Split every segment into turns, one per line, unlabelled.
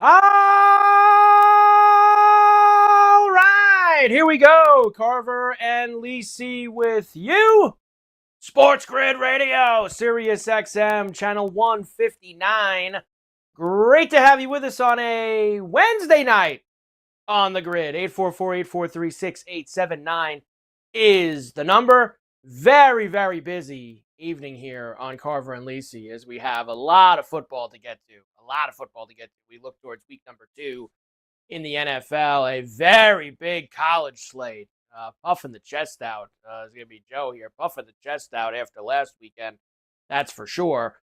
All right, here we go. Carver and Lisi with you. SportsGrid Radio, Sirius XM, channel 159. Great to have you with us on a Wednesday night on the grid. 844-843-6879 is the number. Very, very busy evening here on Carver and Lisi as we have a lot of football to get to. We look towards week number 2 in the NFL, a very big college slate. Puffing the chest out. It's going to be Joe here, puffing the chest out after last weekend. That's for sure.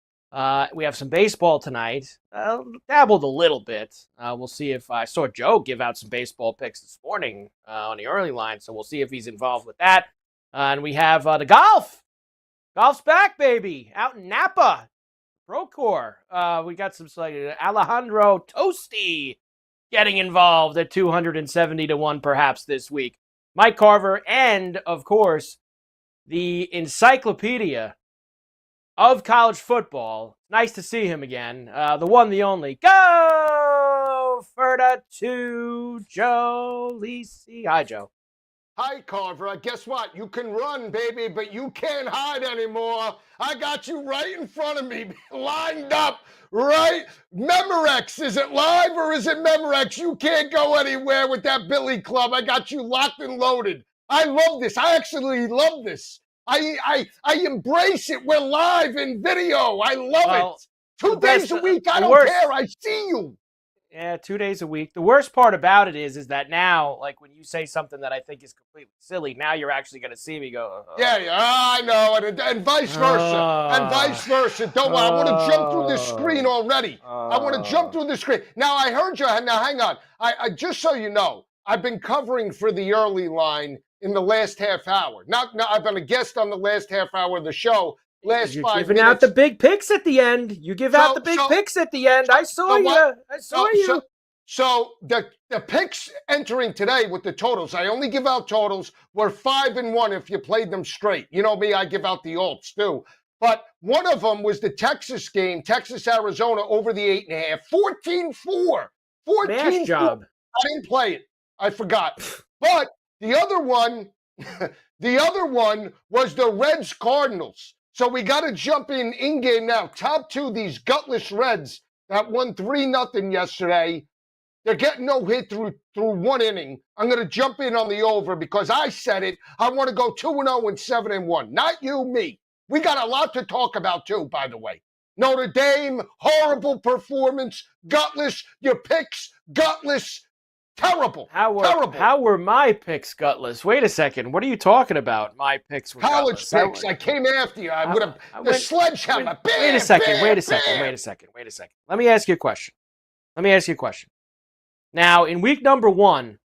We have some baseball tonight. Dabbled a little bit. We'll see if I saw Joe give out some baseball picks this morning on the early line, so we'll see if he's involved with that. And we have the golf. Golf's back, baby, out in Napa. Procore. We got some Alejandro Tosti getting involved at 270 to 1 perhaps this week. Mike Carver and, of course, the encyclopedia of college football. Nice to see him again. The one, the only. Go for the 2, Joe Lisi. Hi, Joe.
Hi, Carver. Guess what? You can run, baby, but you can't hide anymore. I got you right in front of me, lined up, right? Memorex, is it live or is it Memorex? You can't go anywhere with that Billy Club. I got you locked and loaded. I love this. I actually love this. I embrace it. We're live in video. I love it. 2 days a week. I don't care. I see you.
Yeah, 2 days a week. The worst part about it is that now, like when you say something that I think is completely silly, now you're actually going to see me go.
Yeah, I know, and vice versa. Don't worry, I want to jump through the screen already. I want to jump through the screen. Now, I heard you. Now, hang on. I just so you know, I've been covering for the early line in the last half hour. Now, I've been a guest on the last half hour of the show. You're 5 minutes.
Giving out the big picks at the end. You give out the big picks at the end. I saw you.
So the picks entering today with the totals, I only give out totals, were 5 and 1 if you played them straight. You know me, I give out the alts too. But one of them was the Texas game, Texas-Arizona over the 8.5, 14-4. 14-4.
Job.
I didn't play it. I forgot. But the other one was the Reds-Cardinals. So we got to jump in game now. Top 2, these gutless Reds that won 3-0 yesterday. They're getting no hit through 1 inning. I'm going to jump in on the over because I said it. I want to go 2-0 and 7-1. Not you, me. We got a lot to talk about too, by the way. Notre Dame, horrible performance, gutless. Your picks, gutless. Terrible. Terrible.
How were my picks gutless? Wait a second. What are you talking about? My picks were
college
gutless.
Picks. I came after you. I would have the sledgehammer.
Wait a second. Let me ask you a question. Now, in week number 1,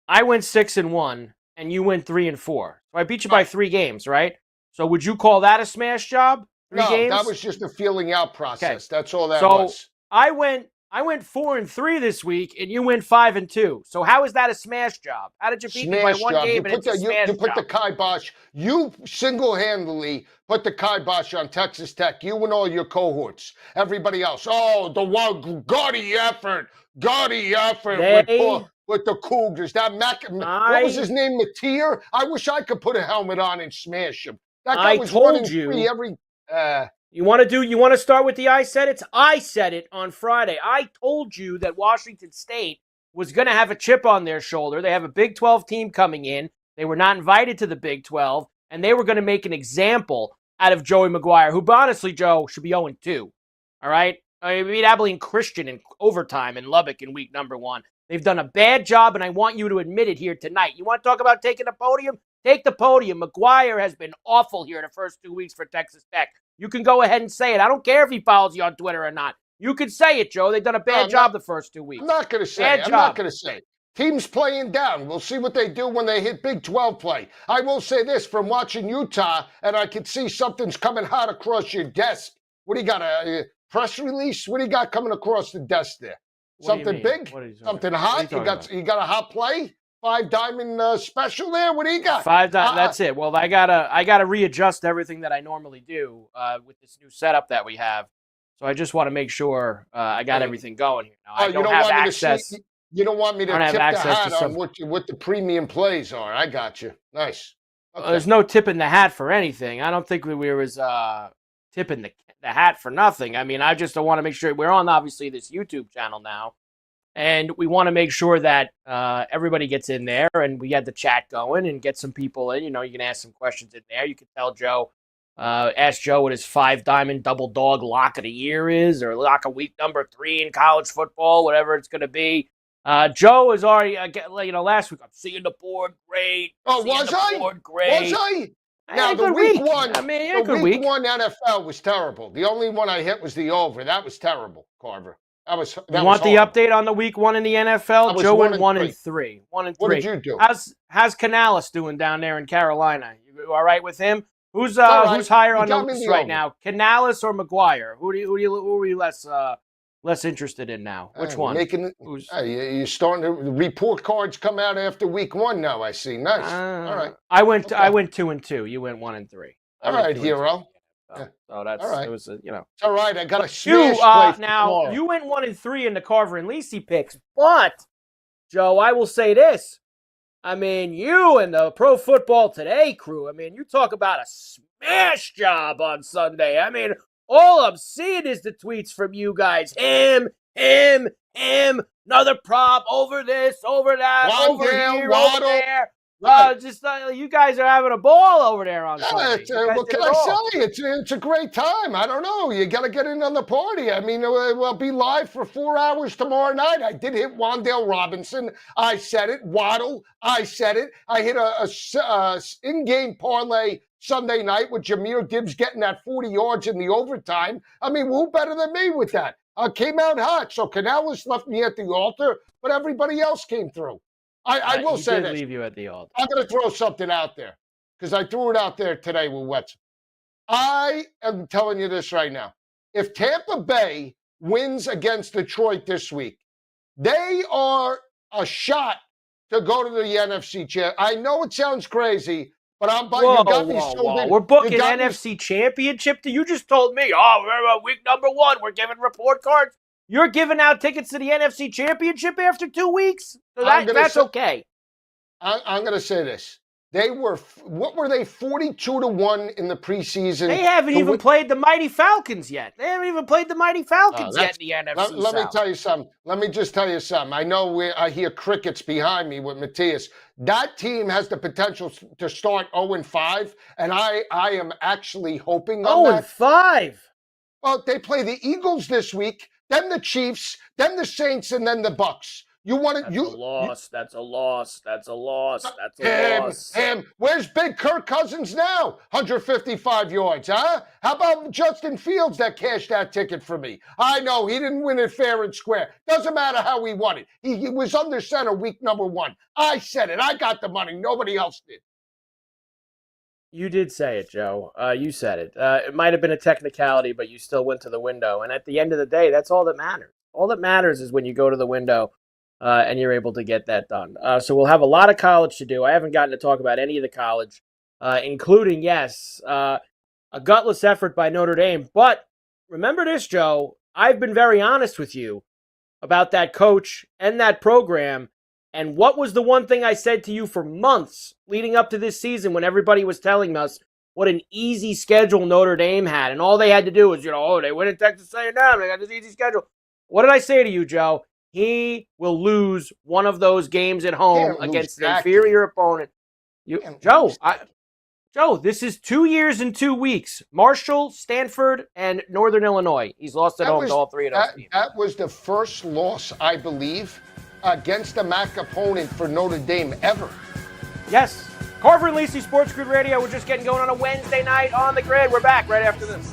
I went 6-1, and you went 3-4. So I beat you by 3 games, right? So would you call that a smash job? 3 games?
That was just a feeling out process. Okay. That's all that was.
So I went 4-3 this week, and you went 5-2. So how is that a smash job? How did you beat me by 1 game and it's a smash job?
You put the kibosh. You single-handedly put the kibosh on Texas Tech. You and all your cohorts. Everybody else. Oh, the one gaudy effort with the Cougars. That what was his name? Mateer? I wish I could put a helmet on and smash him. That guy was running free every.
You want to start with the I said it? I said it on Friday. I told you that Washington State was going to have a chip on their shoulder. They have a Big 12 team coming in. They were not invited to the Big 12, and they were going to make an example out of Joey McGuire, who honestly, Joe, should be 0-2. All right? I beat Abilene Christian in overtime in Lubbock in week number 1. They've done a bad job, and I want you to admit it here tonight. You want to talk about taking the podium? Take the podium. McGuire has been awful here the first 2 weeks for Texas Tech. You can go ahead and say it. I don't care if he follows you on Twitter or not. You can say it, Joe. They've done a bad job the first 2 weeks.
I'm not going to say it. I'm not going to say it. Teams playing down. We'll see what they do when they hit Big 12 play. I will say this from watching Utah, and I can see something's coming hot across your desk. What do you got, a press release? What do you got coming across the desk there? Something big? Something hot? You got a hot play? 5-diamond special there? What do you got?
5 diamond. That's it. Well, I gotta readjust everything that I normally do with this new setup that we have. So I just want to make sure I got everything going here. Now, I
you
don't
don't
have
want me to
access.
see, you don't want me to
I don't have
tip the
access to
hat
some.
on what the premium plays are. I got you. Nice. Okay.
There's no tipping the hat for anything. I don't think we was tipping the hat for nothing. I mean, I just want to make sure we're on obviously this YouTube channel now, and we want to make sure that everybody gets in there and we get the chat going and get some people in. You know, you can ask some questions in there. You can tell Joe, ask Joe what his 5-diamond double dog lock of the year is, or lock of week number 3 in college football, whatever it's going to be. Joe is already, last week, I'm seeing the board great.
Oh, was I?
Great.
Was I?
I
Now,
had a
the
good
week
week.
one,
I mean, a
the
good
week
week.
one NFL was terrible. The only one I hit was the over. That was terrible, Carver. That was
You want the
horrible.
update on the week 1 in the NFL? Joe went 1-3. 1-3.
What did you do?
How's Canales doing down there in Carolina? You all right with him? Who's
right.
who's higher
You
on the
got me
list
the
right
over.
now? Canales or McGuire? Who are you less interested in now? Which one?
You're starting to the report cards come out after week 1 now. I see. Nice. All right.
I went 2-2. You went 1-3.
All right, hero.
So that's
all right.
It was
It's all right. I got a smash play
now
tomorrow.
you went 1-3 in the Carver and LIsi picks, but Joe, I will say this. I mean, you and the Pro Football Today crew, I mean, you talk about a smash job on Sunday. I mean, all I'm seeing is the tweets from you guys. Him, another prop, over this, over that, over here, over there. You guys are having a ball over there on Sunday.
What can I say? It's a great time. I don't know. You got to get in on the party. I mean, we'll be live for 4 hours tomorrow night. I did hit Wan'Dale Robinson. I said it. Waddle. I said it. I hit a in-game parlay Sunday night with Jahmyr Gibbs getting that 40 yards in the overtime. I mean, who better than me with that? Came out hot. So Canales left me at the altar, but everybody else came through. I will say this.
Leave you at the altar.
I'm going to throw something out there because I threw it out there today with Wetzel. I am telling you this right now. If Tampa Bay wins against Detroit this week, they are a shot to go to the NFC Championship. I know it sounds crazy, but you got me sold in.
We're booking NFC Championship. You just told me, we're week number 1. We're giving report cards. You're giving out tickets to the NFC Championship after 2 weeks? So that's okay.
I'm going to say this. What were they, 42-1 in the preseason?
They haven't even played the Mighty Falcons yet. They haven't even played the Mighty Falcons yet in the NFC
Let me tell you something. Let me just tell you something. I know I hear crickets behind me with Matthias. That team has the potential to start 0-5, and I am actually hoping on that.
0-5?
Well, they play the Eagles this week, then the Chiefs, then the Saints, and then the Bucks. That's a loss. Where's big Kirk Cousins now? 155 yards, huh? How about Justin Fields that cashed that ticket for me? I know he didn't win it fair and square. Doesn't matter how he won it. He was under center week number 1. I said it. I got the money. Nobody else did.
You did say it, Joe. You said it. It might have been a technicality, but you still went to the window. And at the end of the day, that's all that matters. All that matters is when you go to the window and you're able to get that done. So we'll have a lot of college to do. I haven't gotten to talk about any of the college, including, a gutless effort by Notre Dame. But remember this, Joe. I've been very honest with you about that coach and that program. And what was the one thing I said to you for months leading up to this season when everybody was telling us what an easy schedule Notre Dame had? And all they had to do was, they win at Texas A&M. They got this easy schedule. What did I say to you, Joe? He will lose one of those games at home against an inferior opponent. Joe, this is 2 years and 2 weeks. Marshall, Stanford, and Northern Illinois. He's lost at home to all 3 of those teams.
That was the first loss, I believe, against a MAC opponent for Notre Dame ever.
Yes. Carver and LIsi, SportsGrid Radio. We're just getting going on a Wednesday night on the grid. We're back right after this.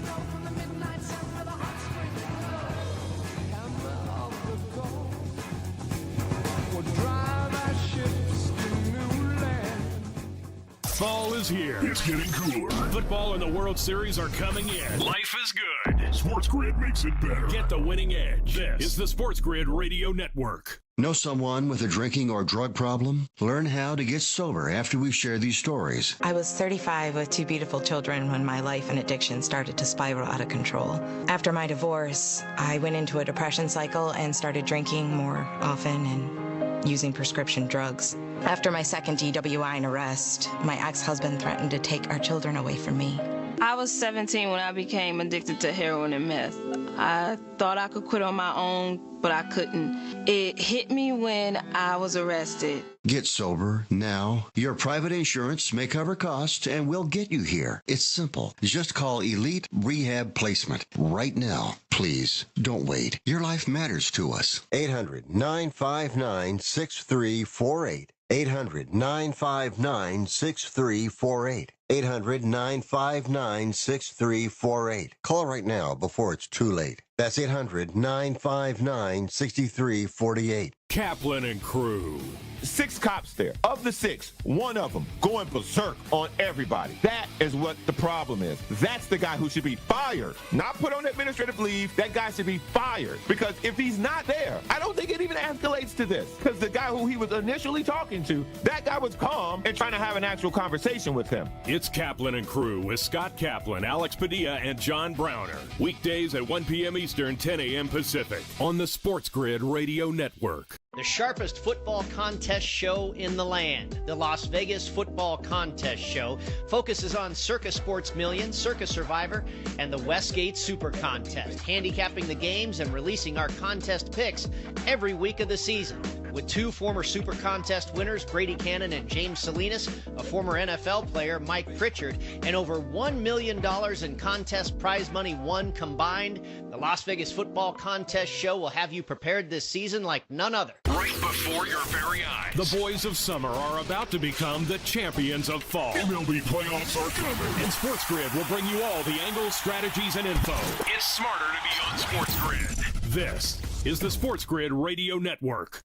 Fall is here. It's getting cooler. Football and the World Series are coming in. Life is good. SportsGrid makes it better. Get the winning edge. This is the SportsGrid Radio Network.
Know someone with a drinking or drug problem? Learn how to get sober after we share these stories.
I was 35 with 2 beautiful children when my life and addiction started to spiral out of control. After my divorce, I went into a depression cycle and started drinking more often and using prescription drugs. After my second DWI and arrest, my ex-husband threatened to take our children away from me.
I was 17 when I became addicted to heroin and meth. I thought I could quit on my own, but I couldn't. It hit me when I was arrested.
Get sober now. Your private insurance may cover costs and we'll get you here. It's simple. Just call Elite Rehab Placement right now. Please, don't wait. Your life matters to us.
800-959-6348. 800-959-6348. 800-959-6348. Call right now before it's too late. That's 800-959-6348.
Kaplan and Crew.
6 cops there. Of the 6, one of them going berserk on everybody. That is what the problem is. That's the guy who should be fired. Not put on administrative leave. That guy should be fired. Because if he's not there, I don't think it even escalates to this. Because the guy who he was initially talking to, that guy was calm and trying to have an actual conversation with him.
It's Kaplan and Crew with Scott Kaplan, Alex Padilla, and John Browner. Weekdays at 1 p.m. Eastern, 10 a.m. Pacific on the SportsGrid Radio Network.
The sharpest football contest show in the land, the Las Vegas Football Contest Show, focuses on Circus Sports Million, Circus Survivor, and the Westgate Super Contest, handicapping the games and releasing our contest picks every week of the season. With 2 former Super Contest winners, Brady Cannon and James Salinas, a former NFL player, Mike Pritchard, and over $1 million in contest prize money won combined, the Las Vegas Football Contest Show will have you prepared this season like none other.
Right before your very eyes, the boys of summer are about to become the champions of fall. MLB playoffs are coming, and SportsGrid will bring you all the angles, strategies, and info. It's smarter to be on SportsGrid. This is the SportsGrid Radio Network.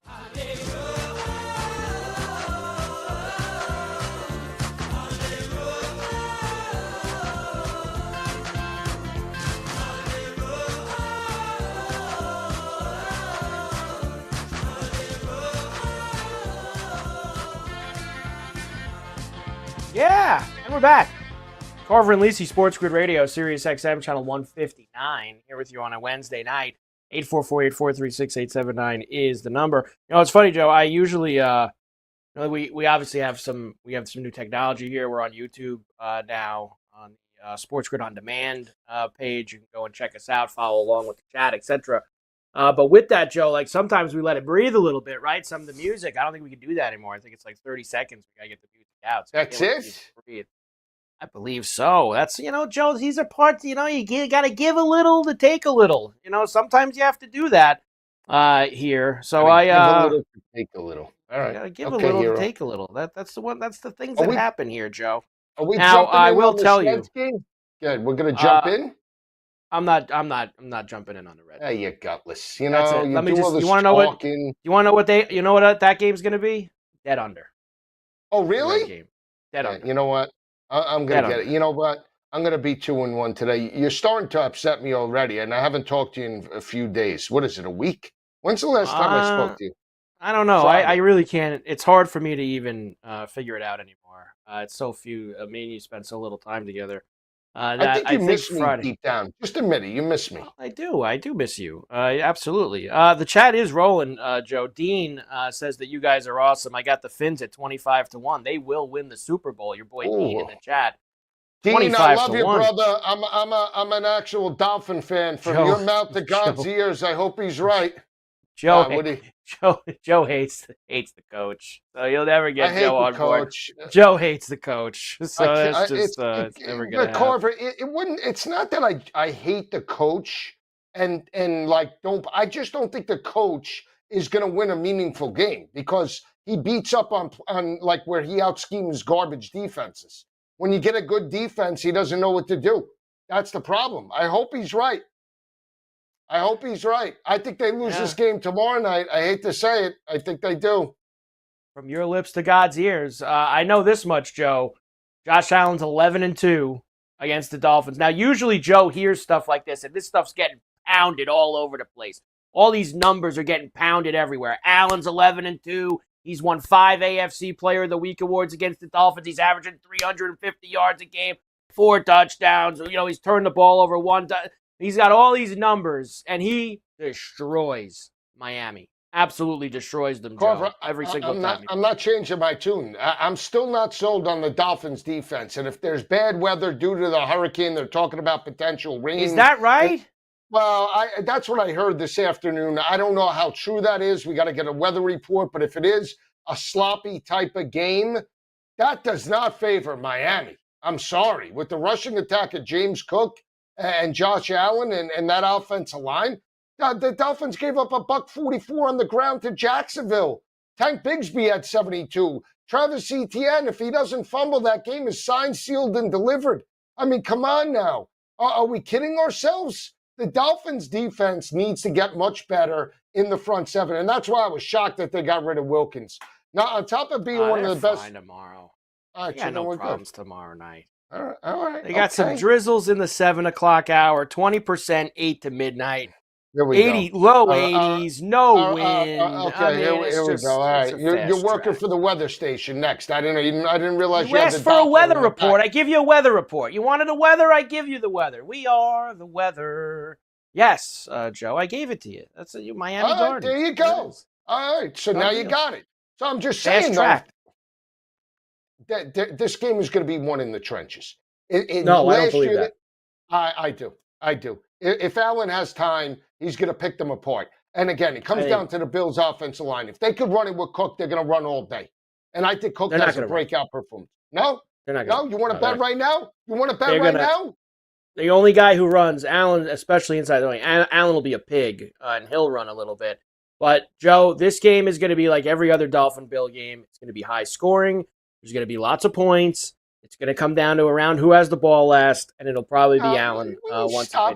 Yeah, and we're back. Carver and LIsi, SportsGrid Radio, Sirius XM, channel 159, here with you on a Wednesday night. 844-843-6879 is the number. You know, it's funny, Joe. I usually, we obviously have some new technology here. We're on YouTube now on the SportsGrid on Demand page. You can go and check us out, follow along with the chat, etc. But with that, Joe, like sometimes we let it breathe a little bit, right? Some of the music, I don't think we can do that anymore. I think it's like 30 seconds. We gotta get the music out. So
That's it?
breathe. I believe so. That's, Joe, these are parts, you got to give a little to take a little. Sometimes you have to do that here. So
give a little to take a little. All right.
You got to give a little
hero.
to take a little. That's the things
Are
that
we-
happen here, Joe.
Are we
Now,
jumping
I
in
will
on the
tell you.
Reds game? Good. We're gonna jump in.
I'm not jumping in on the Reds.
Hey, you gutless.
That's it.
You
Let me
do
just.
all this
You want to know what?
talking.
You want to know what that game's going to be? Dead under.
Oh,
Red
really?
game. Dead
Yeah,
under.
you know what? I'm gonna
Dead
get it. You know what? I'm going to be 2-1 today. You're starting to upset me already, and I haven't talked to you in a few days. What is it, a week? When's the last time I spoke to you?
I don't know.
Friday.
I really can't. It's hard for me to even figure it out anymore. It's so few. Me and you spend so little time together.
I think you miss me
Friday.
deep down. Just admit it. You miss me.
I do miss you. Absolutely. The chat is rolling, Joe. Dean says that you guys are awesome. I got the Finns at 25-1. They will win the Super Bowl. Your boy Dean in the chat.
Dean, I love you,
25-1.
brother. I'm an actual Dolphin fan. From
Joe-
your mouth to God's
Joe-
ears, I hope he's right.
Joe,
what do
Joe hates the coach, so you'll never
I
get
hate
Joe
the
on board.
coach.
Joe hates the coach, so
I can't-
that's just it's never gonna
But Carver, it wouldn't. It's not that I hate the coach and like don't. I just don't think the coach is going to win a meaningful game because he beats up on like where he out schemes garbage defenses. When you get a good defense, he doesn't know what to do. That's the problem. I hope he's right. I think they lose this game tomorrow night. I hate to say it. I think they do.
From your lips to God's ears. I know this much, Joe. Josh Allen's 11-2 against the Dolphins. Now, usually Joe hears stuff like this, and this stuff's getting pounded all over the place. All these numbers are getting pounded everywhere. Allen's 11-2. He's won 5 AFC Player of the Week awards against the Dolphins. He's averaging 350 yards a game, 4 touchdowns. He's turned the ball over 1 time. He's got all these numbers, and he destroys Miami. Absolutely destroys them,
Carver,
Joe, every single time.
I'm not changing my tune. I'm still not sold on the Dolphins' defense. And if there's bad weather due to the hurricane, they're talking about potential rain.
Is that right?
That's what I heard this afternoon. I don't know how true that is. We got to get a weather report. But if it is a sloppy type of game, that does not favor Miami. I'm sorry. With the rushing attack of James Cook and Josh Allen and that offensive line, the Dolphins gave up $144 on the ground to Jacksonville. Tank Bigsby had 72. Travis Etienne, if he doesn't fumble, that game is signed, sealed, and delivered. I mean, come on now. Are we kidding ourselves? The Dolphins' defense needs to get much better in the front seven, and that's why I was shocked that they got rid of Wilkins. Now, on top of being one of the best...
Fine tomorrow.
All right,
yeah, no problems tomorrow night.
All right.
They got some drizzles in the 7 o'clock hour, 20%, 8 to midnight.
Here we
80,
go.
low 80s, no wind.
Okay, here we go. All right, you're working for the weather station next. I didn't realize you had
asked for a weather report. I give you a weather report. You wanted a weather, I give you the weather. We are the weather. Yes, Joe, I gave it to you. That's Miami Gardens.
There you go. All right, so now you got it. So I'm just saying, though, that this game is going to be won in the trenches.
No, I don't believe that.
I do. If Allen has time, he's going to pick them apart. And again, it comes down to the Bills' offensive line. If they could run it with Cook, they're going to run all day. And I think Cook has a breakout performance. No? No? You want to bet right now? You want to bet right now?
The only guy who runs, Allen, especially inside the lane, Allen will be a pig, and he'll run a little bit. But, Joe, this game is going to be like every other Dolphin-Bill game. It's going to be high scoring. There's going to be lots of points. It's going to come down to around who has the ball last, and it'll probably be Allen.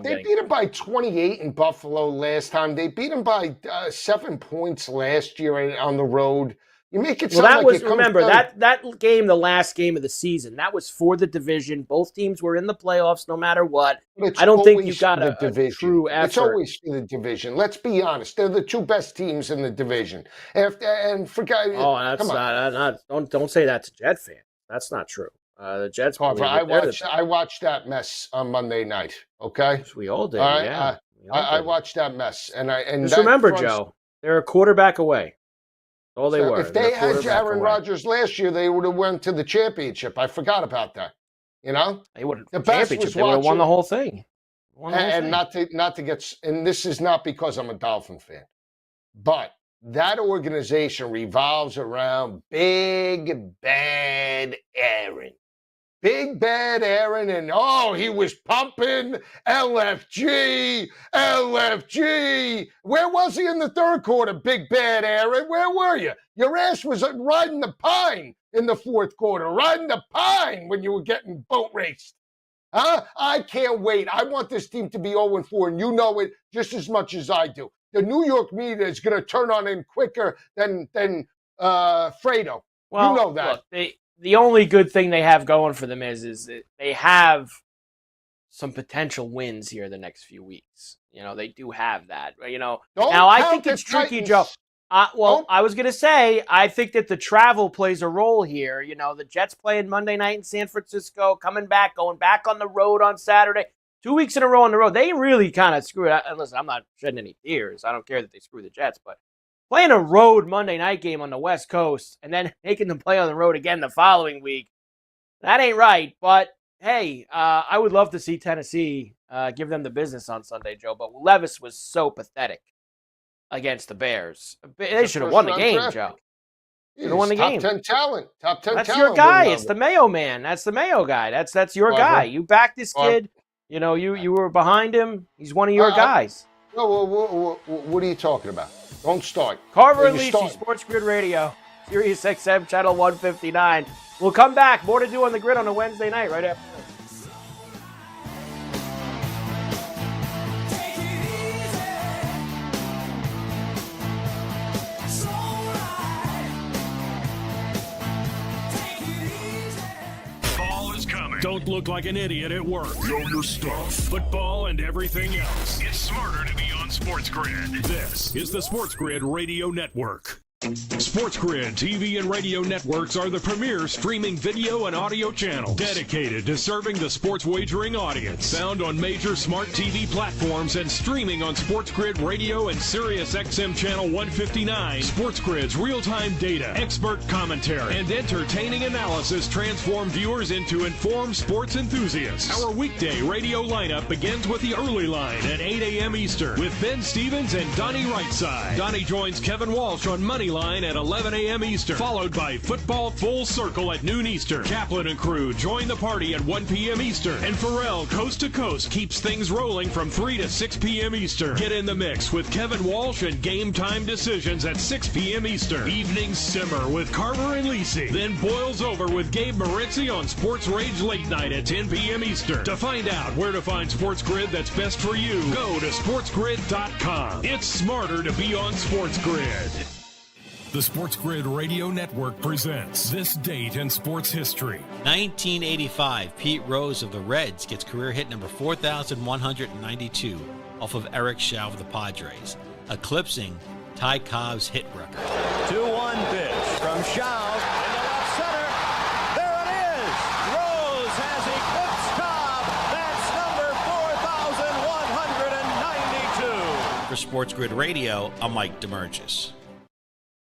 They beat him by 28 in Buffalo last time. They beat him by 7 points last year on the road. You make it sound
remember, that game, the last game of the season, that was for the division. Both teams were in the playoffs no matter what. I don't think you got a true effort.
It's always for the division. Let's be honest. They're the 2 best teams in the division. Don't
say that to Jet fans. That's not true. The Jets.
I watched that mess on Monday night. Okay,
we all did.
All right?
Yeah,
I watched that mess, and
just remember, Joe, they're a quarterback away. All they were.
If they had Aaron Rodgers last year, they would have went to the championship. I forgot about that. You know,
they would have won the whole thing.
Not to get. And this is not because I'm a Dolphin fan, but that organization revolves around Big Bad Aaron. Big Bad Aaron, and he was pumping LFG. Where was he in the third quarter, Big Bad Aaron? Where were you? Your ass was riding the pine in the fourth quarter, riding the pine when you were getting boat raced. Huh? I can't wait. I want this team to be 0-4, and you know it just as much as I do. The New York media is going to turn on him quicker than Fredo.
Well,
you know that.
Look, the only good thing they have going for them is that they have some potential wins here the next few weeks. They do have that. I think it's tricky, Joe. I was going to say, I think that the travel plays a role here. The Jets playing Monday night in San Francisco, going back on the road on Saturday. 2 weeks in a row on the road. They really kind of screwed it. And listen, I'm not shedding any tears. I don't care that they screw the Jets, but playing a road Monday night game on the West Coast and then making them play on the road again the following week, that ain't right. But, hey, I would love to see Tennessee give them the business on Sunday, Joe. But Levis was so pathetic against the Bears. They should have won the game, Joe. Should have won the game.
Top 10 talent.
That's your guy. It's the Mayo man. That's the Mayo guy. That's your guy. You back this kid. You were behind him. He's one of your guys.
What are you talking about? Don't start.
Carver LIsi, SportsGrid Radio, Sirius XM, Channel 159. We'll come back. More to do on the grid on a Wednesday night right after this.
Don't look like an idiot at work. Know your stuff. Football and everything else. It's smarter to be on SportsGrid. This is the SportsGrid Radio Network. SportsGrid TV and radio networks are the premier streaming video and audio channel dedicated to serving the sports wagering audience. Found on major smart TV platforms and streaming on SportsGrid Radio and SiriusXM Channel 159. SportsGrid's real-time data, expert commentary, and entertaining analysis transform viewers into informed sports enthusiasts. Our weekday radio lineup begins with the early line at 8 a.m. Eastern with Ben Stevens and Donnie Rightside. Donnie joins Kevin Walsh on Money Line at 11 a.m. Eastern, followed by Football Full Circle at noon Eastern. Kaplan and crew join the party at 1 p.m. Eastern, and Pharrell Coast to Coast keeps things rolling from 3 to 6 p.m. Eastern. Get in the mix with Kevin Walsh and Game Time Decisions at 6 p.m. Eastern. Evenings simmer with Carver and Lisi, then boils over with Gabe Moritzi on Sports Rage Late Night at 10 p.m. Eastern. To find out where to find SportsGrid that's best for you, go to sportsgrid.com. It's smarter to be on SportsGrid. The SportsGrid Radio Network presents This Date in Sports History.
1985, Pete Rose of the Reds gets career hit number 4,192 off of Eric Show of the Padres, eclipsing Ty Cobb's hit record.
2-1 pitch from Shaw in the left center. There it is. Rose has eclipsed Cobb. That's number 4,192.
For SportsGrid Radio, I'm Mike DeMurgis.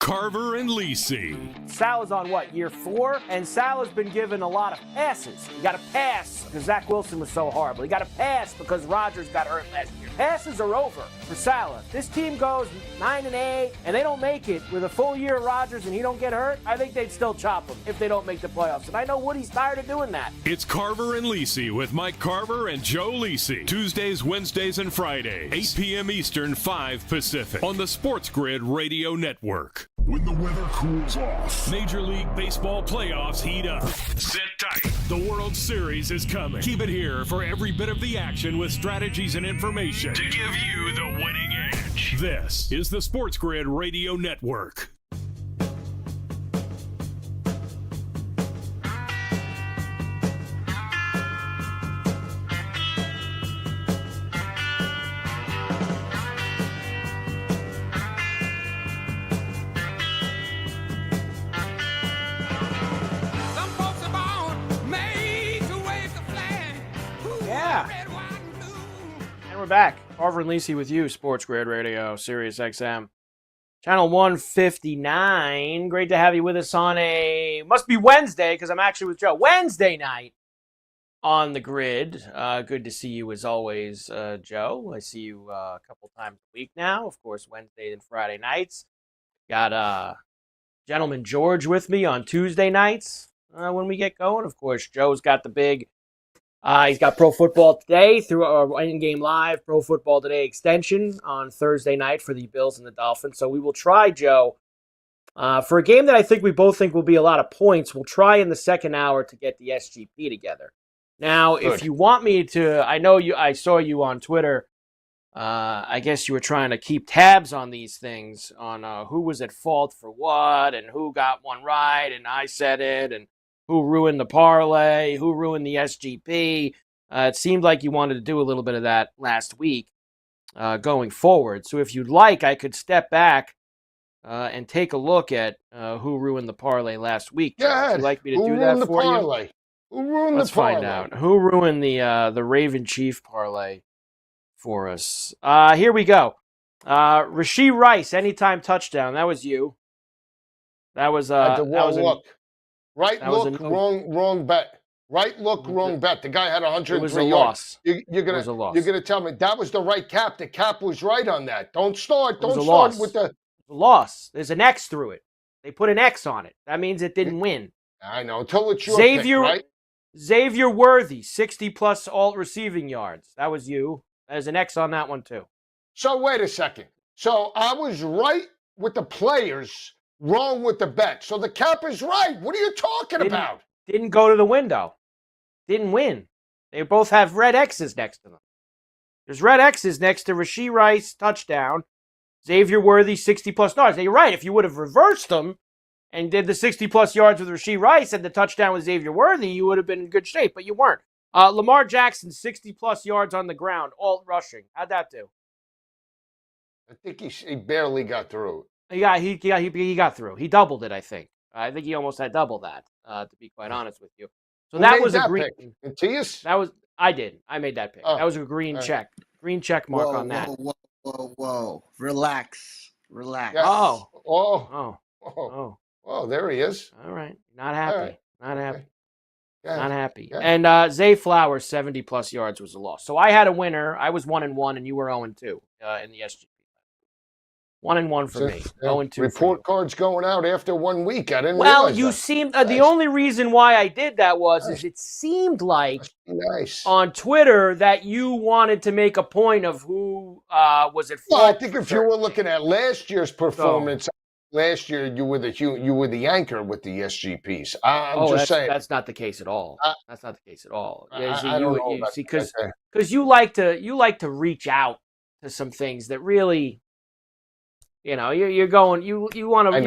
Carver and Lisi.
Sal is on what, year 4? And Sal has been given a lot of passes. He got a pass because Zach Wilson was so horrible. He got a pass because Rodgers got hurt last year. Passes are over for Sal. If this team goes 9-8 and they don't make it with a full year of Rodgers and he don't get hurt, I think they'd still chop him if they don't make the playoffs. And I know Woody's tired of doing that.
It's Carver and Lisi with Mike Carver and Joe Lisi. Tuesdays, Wednesdays, and Fridays. 8 p.m. Eastern, 5 Pacific. On the SportsGrid Radio Network.
When the weather cools off,
Major League Baseball playoffs heat up. Sit tight. The World Series is coming. Keep it here for every bit of the action with strategies and information to give you the winning edge. This is the SportsGrid Radio Network.
Back. Carver and Lisi with you, SportsGrid Radio, Sirius XM, Channel 159. Great to have you with us on must be Wednesday, because I'm actually with Joe. Wednesday night on the grid. Good to see you as always, Joe. I see you a couple times a week now. Of course, Wednesday and Friday nights. Got Gentleman George with me on Tuesday nights when we get going. Of course, Joe's got the big... he's got Pro Football Today through our in-game live Pro Football Today extension on Thursday night for the Bills and the Dolphins. So we will try, Joe, for a game that I think we both think will be a lot of points. We'll try in the second hour to get the SGP together. Now, if you want me to, I saw you on Twitter. I guess you were trying to keep tabs on these things, on who was at fault for what and who got one right, and I said it, and who ruined the parlay, who ruined the SGP. It seemed like you wanted to do a little bit of that last week going forward. So if you'd like, I could step back and take a look at who ruined the parlay last week.
Yeah,
would you like me to do that for you?
Who ruined
Let's
the parlay?
find out. Who ruined the Raven Chief parlay for us? Here we go. Rashee Rice, anytime touchdown. That was you. That was
look. Right look, wrong bet. Right look, wrong bet. The guy had 103
yards. It was a
yards.
loss. You're
gonna tell me that was the right cap. The cap was right on that. Don't start with the...
It was a loss. There's an X through it. They put an X on it. That means it didn't win.
I know. Until it's your pick, right?
Xavier Worthy, 60-plus alt receiving yards. That was you. There's an X on that one, too.
So wait a second. So I was right with the players, wrong with the bet. So the cap is right. What are you talking about?
Didn't go to the window. Didn't win. They both have red X's next to them. There's red X's next to Rashee Rice, touchdown. Xavier Worthy, 60-plus yards. Now, you're right. If you would have reversed them and did the 60-plus yards with Rashee Rice and the touchdown with Xavier Worthy, you would have been in good shape, but you weren't. Lamar Jackson, 60-plus yards on the ground, alt rushing. How'd that do?
I think he barely got through.
He got through. He doubled it, I think. I think he almost had double that, to be quite honest with you. So
Who
that
made
was a
that
green.
pick? Matias?
I did. I made that pick.
Oh,
that was a green
all right.
check. Green check mark on that.
Whoa. Relax.
Yes. Oh, there he is.
All right. Not happy.
right.
Not happy.
Yeah.
Not happy.
Yeah.
And Zay Flowers, 70-plus yards was a loss. So I had a winner. I was 1-1, and you were 0-2 in the SGP. 1-1 for me. 0-2.
Report cards going out after 1 week. I didn't
Well,
realize
you
that.
seemed the only reason why I did that is it seemed like on Twitter that you wanted to make a point of who was at fault.
Well, I think if you were looking at last year's performance, last year you were the anchor with the SGPs. I'm just saying
that's not the case at all. That's not the case at all.
I don't know about
because you like to reach out to some things that really. You're going. You want to.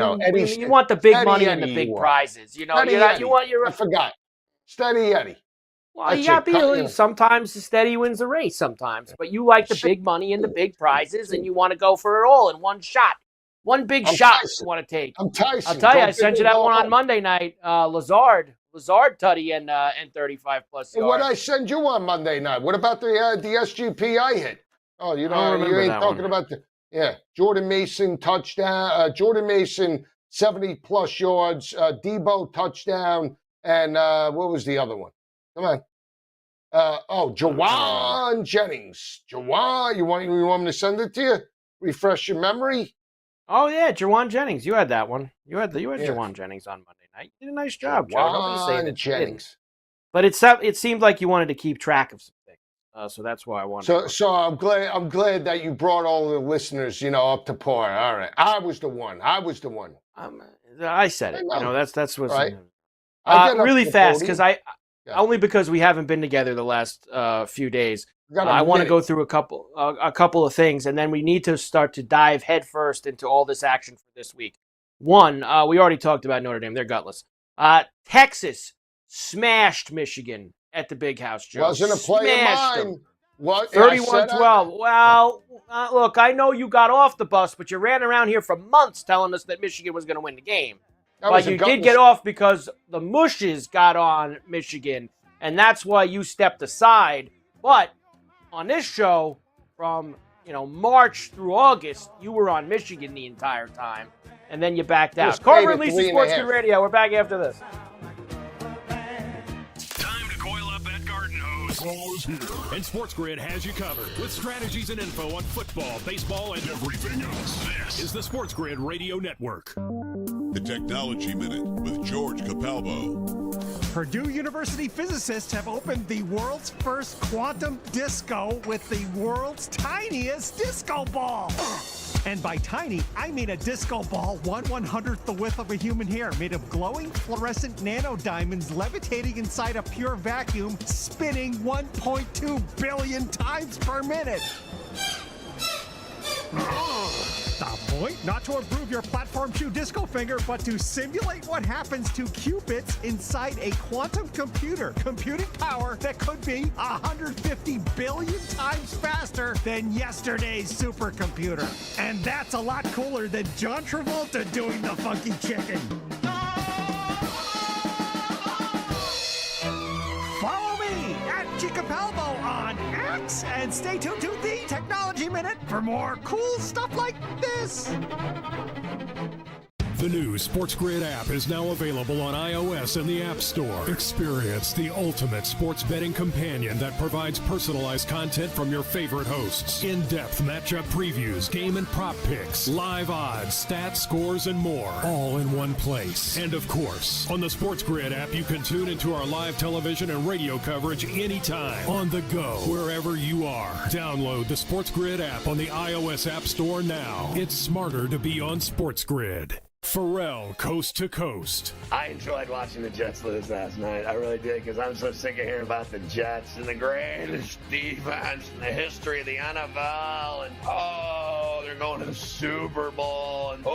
You want the big money and the big prizes.
I forgot. Steady Eddie.
Well, you got to be. Sometimes the steady wins the race. Sometimes, but you like the big money and the big prizes, and you want to go for it all in one shot. One big shot you want to take.
I'm Tyson.
I'll tell you, I sent you that one on Monday night. Lazard tutty and 35-plus yards.
What did I send you on Monday night? What about the SGP I hit? Oh, you ain't talking about the. Yeah, Jordan Mason touchdown. Jordan Mason 70-plus yards. Debo touchdown, and what was the other one? Come on. Jawan Jennings. Jawan, you want me to send it to you? Refresh your memory.
Oh yeah, Jawan Jennings. You had that one. You had Jawan Jennings on Monday night. You did a nice job, Joe. Nobody say that
Jennings.
But it seemed like you wanted to keep track of some things. So that's why I wanted.
So I'm glad that you brought all the listeners, up to par. All right, I was the one.
I said it. That's what's
right.
really fast because only because we haven't been together the last few days. I want to go through a couple of things, and then we need to start to dive headfirst into all this action for this week. One, we already talked about Notre Dame; they're gutless. Texas smashed Michigan at the Big House, Joe.
Wasn't a play of mine. What?
31-12. Well, look, I know you got off the bus, but you ran around here for months telling us that Michigan was going to win the game. But you did get off because the mushes got on Michigan, and that's why you stepped aside. But on this show, from March through August, you were on Michigan the entire time, and then you backed out. Carver LIsi, SportsGrid Radio. We're back after this.
And SportsGrid has you covered with strategies and info on football, baseball, and everything else. This is the SportsGrid Radio Network.
The Technology Minute with George Capalbo.
Purdue University physicists have opened the world's first quantum disco with the world's tiniest disco ball. And by tiny, I mean a disco ball 1/100th the width of a human hair, made of glowing fluorescent nanodiamonds levitating inside a pure vacuum, spinning 1.2 billion times per minute. The point? Not to improve your platform shoe disco finger, but to simulate what happens to qubits inside a quantum computer. Computing power that could be 150 billion times faster than yesterday's supercomputer. And that's a lot cooler than John Travolta doing the funky chicken. Follow me at Capalbo on X and stay tuned to the Technology Minute for more cool stuff like this.
The new SportsGrid app is now available on iOS and the App Store. Experience the ultimate sports betting companion that provides personalized content from your favorite hosts. In-depth matchup previews, game and prop picks, live odds, stats, scores, and more. All in one place. And of course, on the SportsGrid app, you can tune into our live television and radio coverage anytime. On the go, wherever you are. Download the SportsGrid app on the iOS App Store now. It's smarter to be on SportsGrid. Pharrell, Coast to Coast.
I enjoyed watching the Jets lose last night. I really did, because I'm so sick of hearing about the Jets and the greatest defense in the history of the NFL. And, they're going to the Super Bowl, and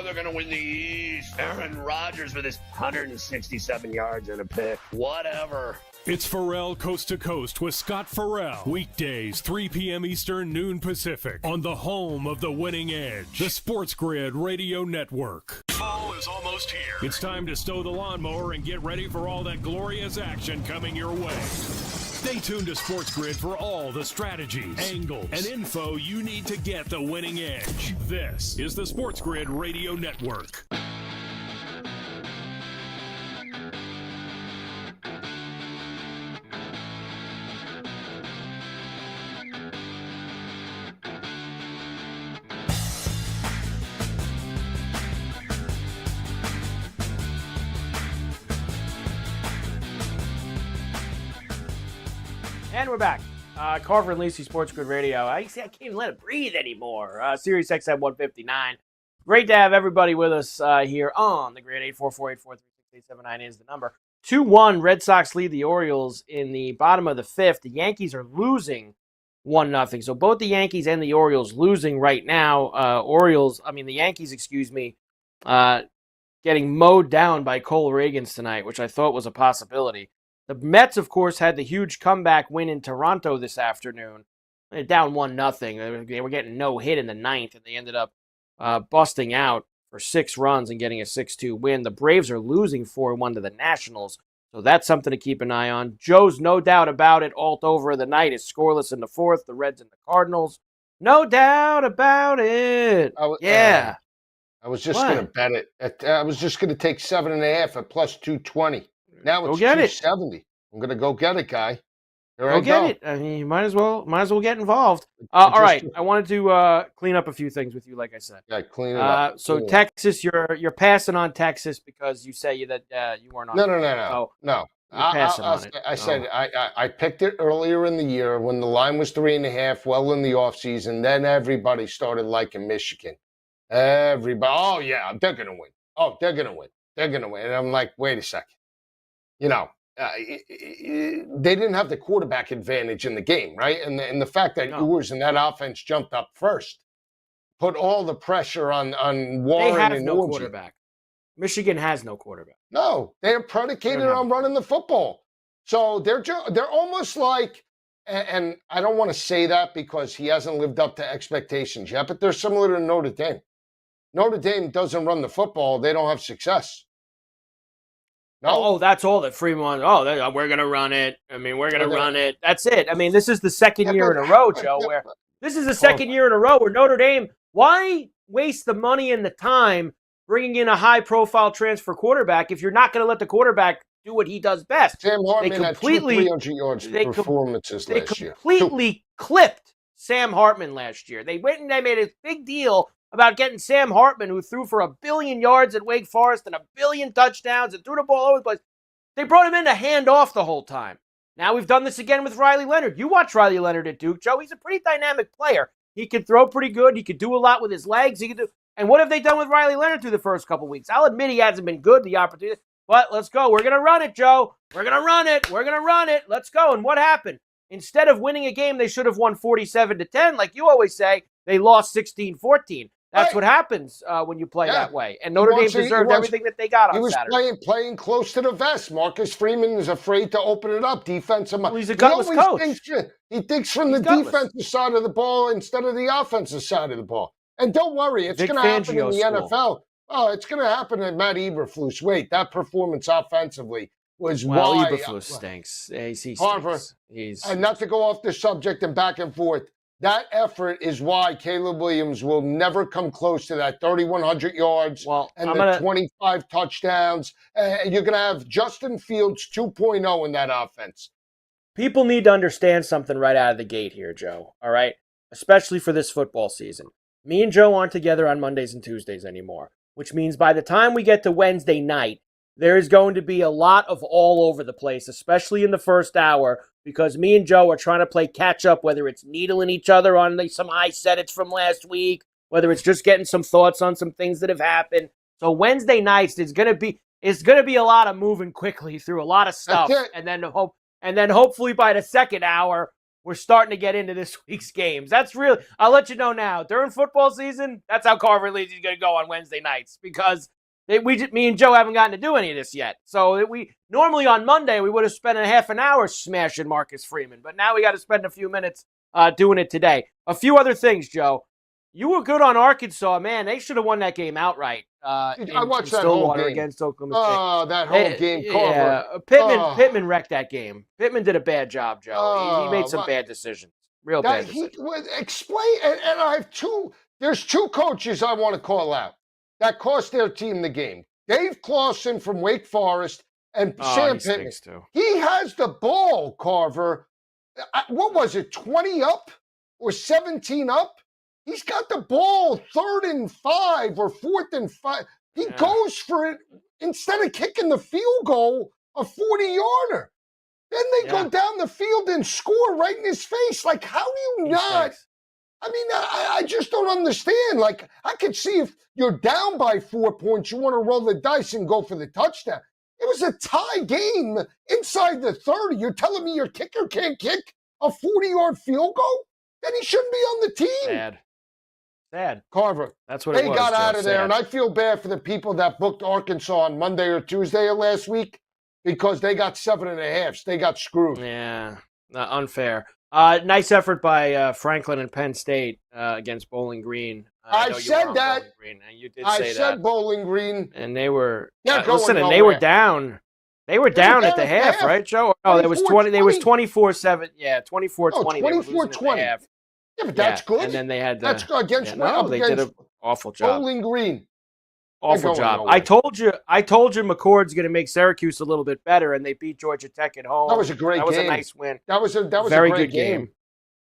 they're going to win the East. Aaron Rodgers with his 167 yards and a pick. Whatever.
It's Pharrell Coast to Coast with Scott Pharrell. Weekdays, 3 p.m. Eastern, noon Pacific. On the home of the winning edge, the SportsGrid Radio Network. Fall is almost here. It's time to stow the lawnmower and get ready for all that glorious action coming your way. Stay tuned to SportsGrid for all the strategies, angles, and info you need to get the winning edge. This is the SportsGrid Radio Network.
And we're back. Carver LIsi, SportsGrid Radio. I can't even let it breathe anymore. Sirius XM 159. Great to have everybody with us here on the grid. 844-843-6879 is the number. 2-1, Red Sox lead the Orioles in the bottom of the fifth. The Yankees are losing 1-0. So both the Yankees and the Orioles losing right now. The Yankees, getting mowed down by Cole Reagans tonight, which I thought was a possibility. The Mets, of course, had the huge comeback win in Toronto this afternoon. They're down 1-0. They were getting no hit in the ninth, and they ended up busting out for 6 runs and getting a 6-2 win. The Braves are losing 4-1 to the Nationals, so that's something to keep an eye on. Joe's no doubt about it. Alt over the night is scoreless in the fourth. The Reds and the Cardinals. No doubt about it. Yeah.
I was just going to bet it. I was just going to take 7.5 at plus 220. Now it's 270. I'm going to go get it, guy.
Go get it. I mean, you might as well get involved. All right. I wanted to clean up a few things with you, like I said.
Yeah, clean it up.
So cool. Texas, you're passing on Texas because you say that you weren't on.
No. I said I picked it earlier in the year when the line was 3.5, well in the offseason. Then everybody started liking Michigan. Everybody, they're going to win. They're going to win. They're going to win. And I'm like, wait a second. They didn't have the quarterback advantage in the game, right? And the fact that Ewers and that offense jumped up first put all the pressure on Warren.
They have
and
no quarterback. Michigan has no quarterback.
No, they're predicated on running the football. So they're almost like, and I don't want to say that because he hasn't lived up to expectations yet, but they're similar to Notre Dame. Notre Dame doesn't run the football; they don't have success.
No. That's all that Fremont. We're going to run it. I mean, we're going to run it. That's it. I mean, this is the second year in a row, Joe, where Notre Dame, why waste the money and the time bringing in a high-profile transfer quarterback if you're not going to let the quarterback do what he does best?
Sam Hartman had 300 yards performances last year.
They completely clipped Sam Hartman last year. They went and they made a big deal about getting Sam Hartman, who threw for 1 billion yards at Wake Forest and 1 billion touchdowns and threw the ball all over the place. They brought him in to hand off the whole time. Now we've done this again with Riley Leonard. You watch Riley Leonard at Duke, Joe. He's a pretty dynamic player. He can throw pretty good. He could do a lot with his legs. And what have they done with Riley Leonard through the first couple weeks? I'll admit he hasn't been good, the opportunity. But let's go. We're going to run it, Joe. We're going to run it. We're going to run it. Let's go. And what happened? Instead of winning a game they should have won 47-10, like you always say, they lost 16-14. That's what happens when you play that way. And Notre Dame deserved everything that they got on Saturday.
He was playing close to the vest. Marcus Freeman is afraid to open it up. Defensive.
Well, he's a gutless coach.
He thinks from the defensive side of the ball instead of the offensive side of the ball. And don't worry, it's going to happen in the NFL. It's going to happen at Matt Eberflus. Wait, that performance offensively was why.
Eberflus stinks. He stinks.
Harvard. And not to go off the subject and back and forth. That effort is why Caleb Williams will never come close to that 3,100 yards and 25 touchdowns. You're going to have Justin Fields 2.0 in that offense.
People need to understand something right out of the gate here, Joe, all right? Especially for this football season. Me and Joe aren't together on Mondays and Tuesdays anymore, which means by the time we get to Wednesday night, there is going to be a lot of all over the place, especially in the first hour, because me and Joe are trying to play catch up, whether it's needling each other on some high set-its from last week, whether it's just getting some thoughts on some things that have happened. So Wednesday nights is going to be a lot of moving quickly through a lot of stuff, and then hopefully by the second hour we're starting to get into this week's games. That's really, I'll let you know now. During football season, that's how Carver LIsi is going to go on Wednesday nights because me and Joe haven't gotten to do any of this yet. So we normally on Monday, we would have spent a half an hour smashing Marcus Freeman, but now we got to spend a few minutes doing it today. A few other things, Joe. You were good on Arkansas, man. They should have won that game outright.
I watched that whole game
against Oklahoma State.
Oh, that whole game, Carver.
Yeah, Pittman wrecked that game. Pittman did a bad job, Joe. He made some bad decisions. Bad decisions.
Explain, and I have there's two coaches I want to call out that cost their team the game. Dave Clawson from Wake Forest and Sam Pittman. He has the ball, Carver. What was it, 20 up or 17 up? He's got the ball 3rd and 5 or 4th and 5. He goes for it instead of kicking the field goal, a 40-yarder. Then they go down the field and score right in his face. Like, how do you not? I mean, I just don't understand. Like, I could see if you're down by 4 points, you want to roll the dice and go for the touchdown. It was a tie game inside the 30. You're telling me your kicker can't kick a 40-yard field goal? Then he shouldn't be on the team.
Sad.
Carver.
That's what it was.
They got out
Joe.
of there, and I feel bad for the people that booked Arkansas on Monday or Tuesday of last week because they got 7.5. They got screwed.
Yeah, unfair. Nice effort by Franklin and Penn State against Bowling Green.
I said that.
You did say that.
I said Bowling Green.
And they were
listen,
and they were down. They were down at the half, right, Joe? Oh, there was 20. There was 24-7. Yeah, 24-20.
24-20. Yeah, but that's good.
And then they had
that's good against
they did an awful job.
Bowling Green.
Awful job. Nowhere. I told you McCord's going to make Syracuse a little bit better, and they beat Georgia Tech at home.
That was a great game.
That was a nice win.
That was a
very
great
good game.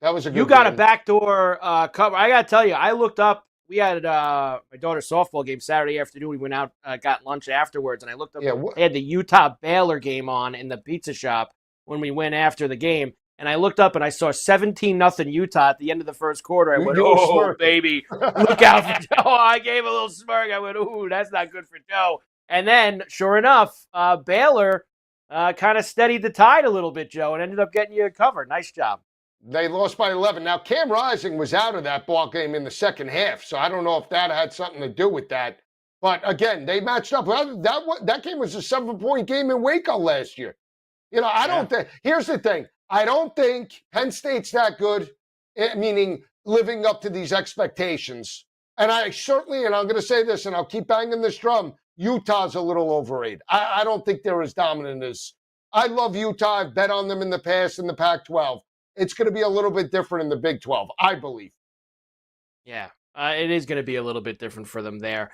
That was a good
You got
game.
a backdoor cover. I got to tell you, I looked up. We had my daughter's softball game Saturday afternoon. We went out, got lunch afterwards, and I looked up. They had the Utah-Baylor game on in the pizza shop when we went after the game. And I looked up and I saw 17-0 Utah at the end of the first quarter. I went, oh, baby, look out for Joe. I gave a little smirk. I went, ooh, that's not good for Joe. And then, sure enough, Baylor kind of steadied the tide a little bit, Joe, and ended up getting you covered. Nice job.
They lost by 11. Now, Cam Rising was out of that ball game in the second half, so I don't know if that had something to do with that. But, again, they matched up. That game was a 7-point game in Waco last year. You know, I don't think – here's the thing. I don't think Penn State's that good, meaning living up to these expectations. And I certainly, and I'm going to say this, and I'll keep banging this drum, Utah's a little overrated. I don't think they're as dominant as – I love Utah. I've bet on them in the past in the Pac-12. It's going to be a little bit different in the Big 12, I believe.
Yeah, it is going to be a little bit different for them there.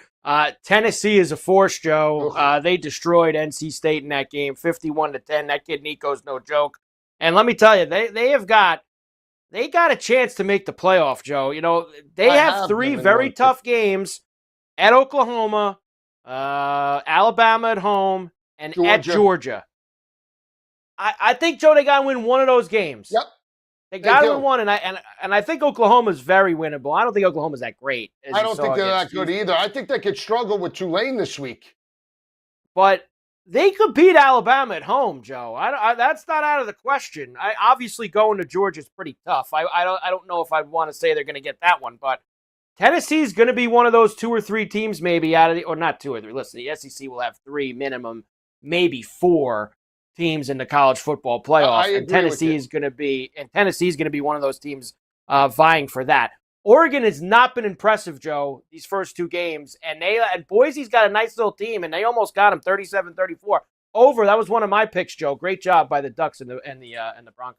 Tennessee is a force, Joe. They destroyed NC State in that game, 51-10. That kid Nico's no joke. And let me tell you, they got a chance to make the playoff, Joe. You know, they have 3 very tough games at Oklahoma, Alabama at home, and at Georgia. I think, Joe, they got to win one of those games.
Yep.
They got to win one, and I think Oklahoma's very winnable. I don't think Oklahoma's that great.
I don't think they're that good either. I think they could struggle with Tulane this week.
But they could beat Alabama at home, Joe. That's not out of the question. Obviously, going to Georgia is pretty tough. I don't know if I want to say they're going to get that one, but Tennessee's going to be one of those 2 or 3 teams maybe out of or not 2 or 3. Listen, the SEC will have 3 minimum, maybe 4 teams in the college football playoff, and Tennessee is going to be one of those teams vying for that. Oregon has not been impressive, Joe, these first 2 games, and Boise's got a nice little team, and they almost got him 37-34 over. That was one of my picks, Joe. Great job by the Ducks and the Broncos.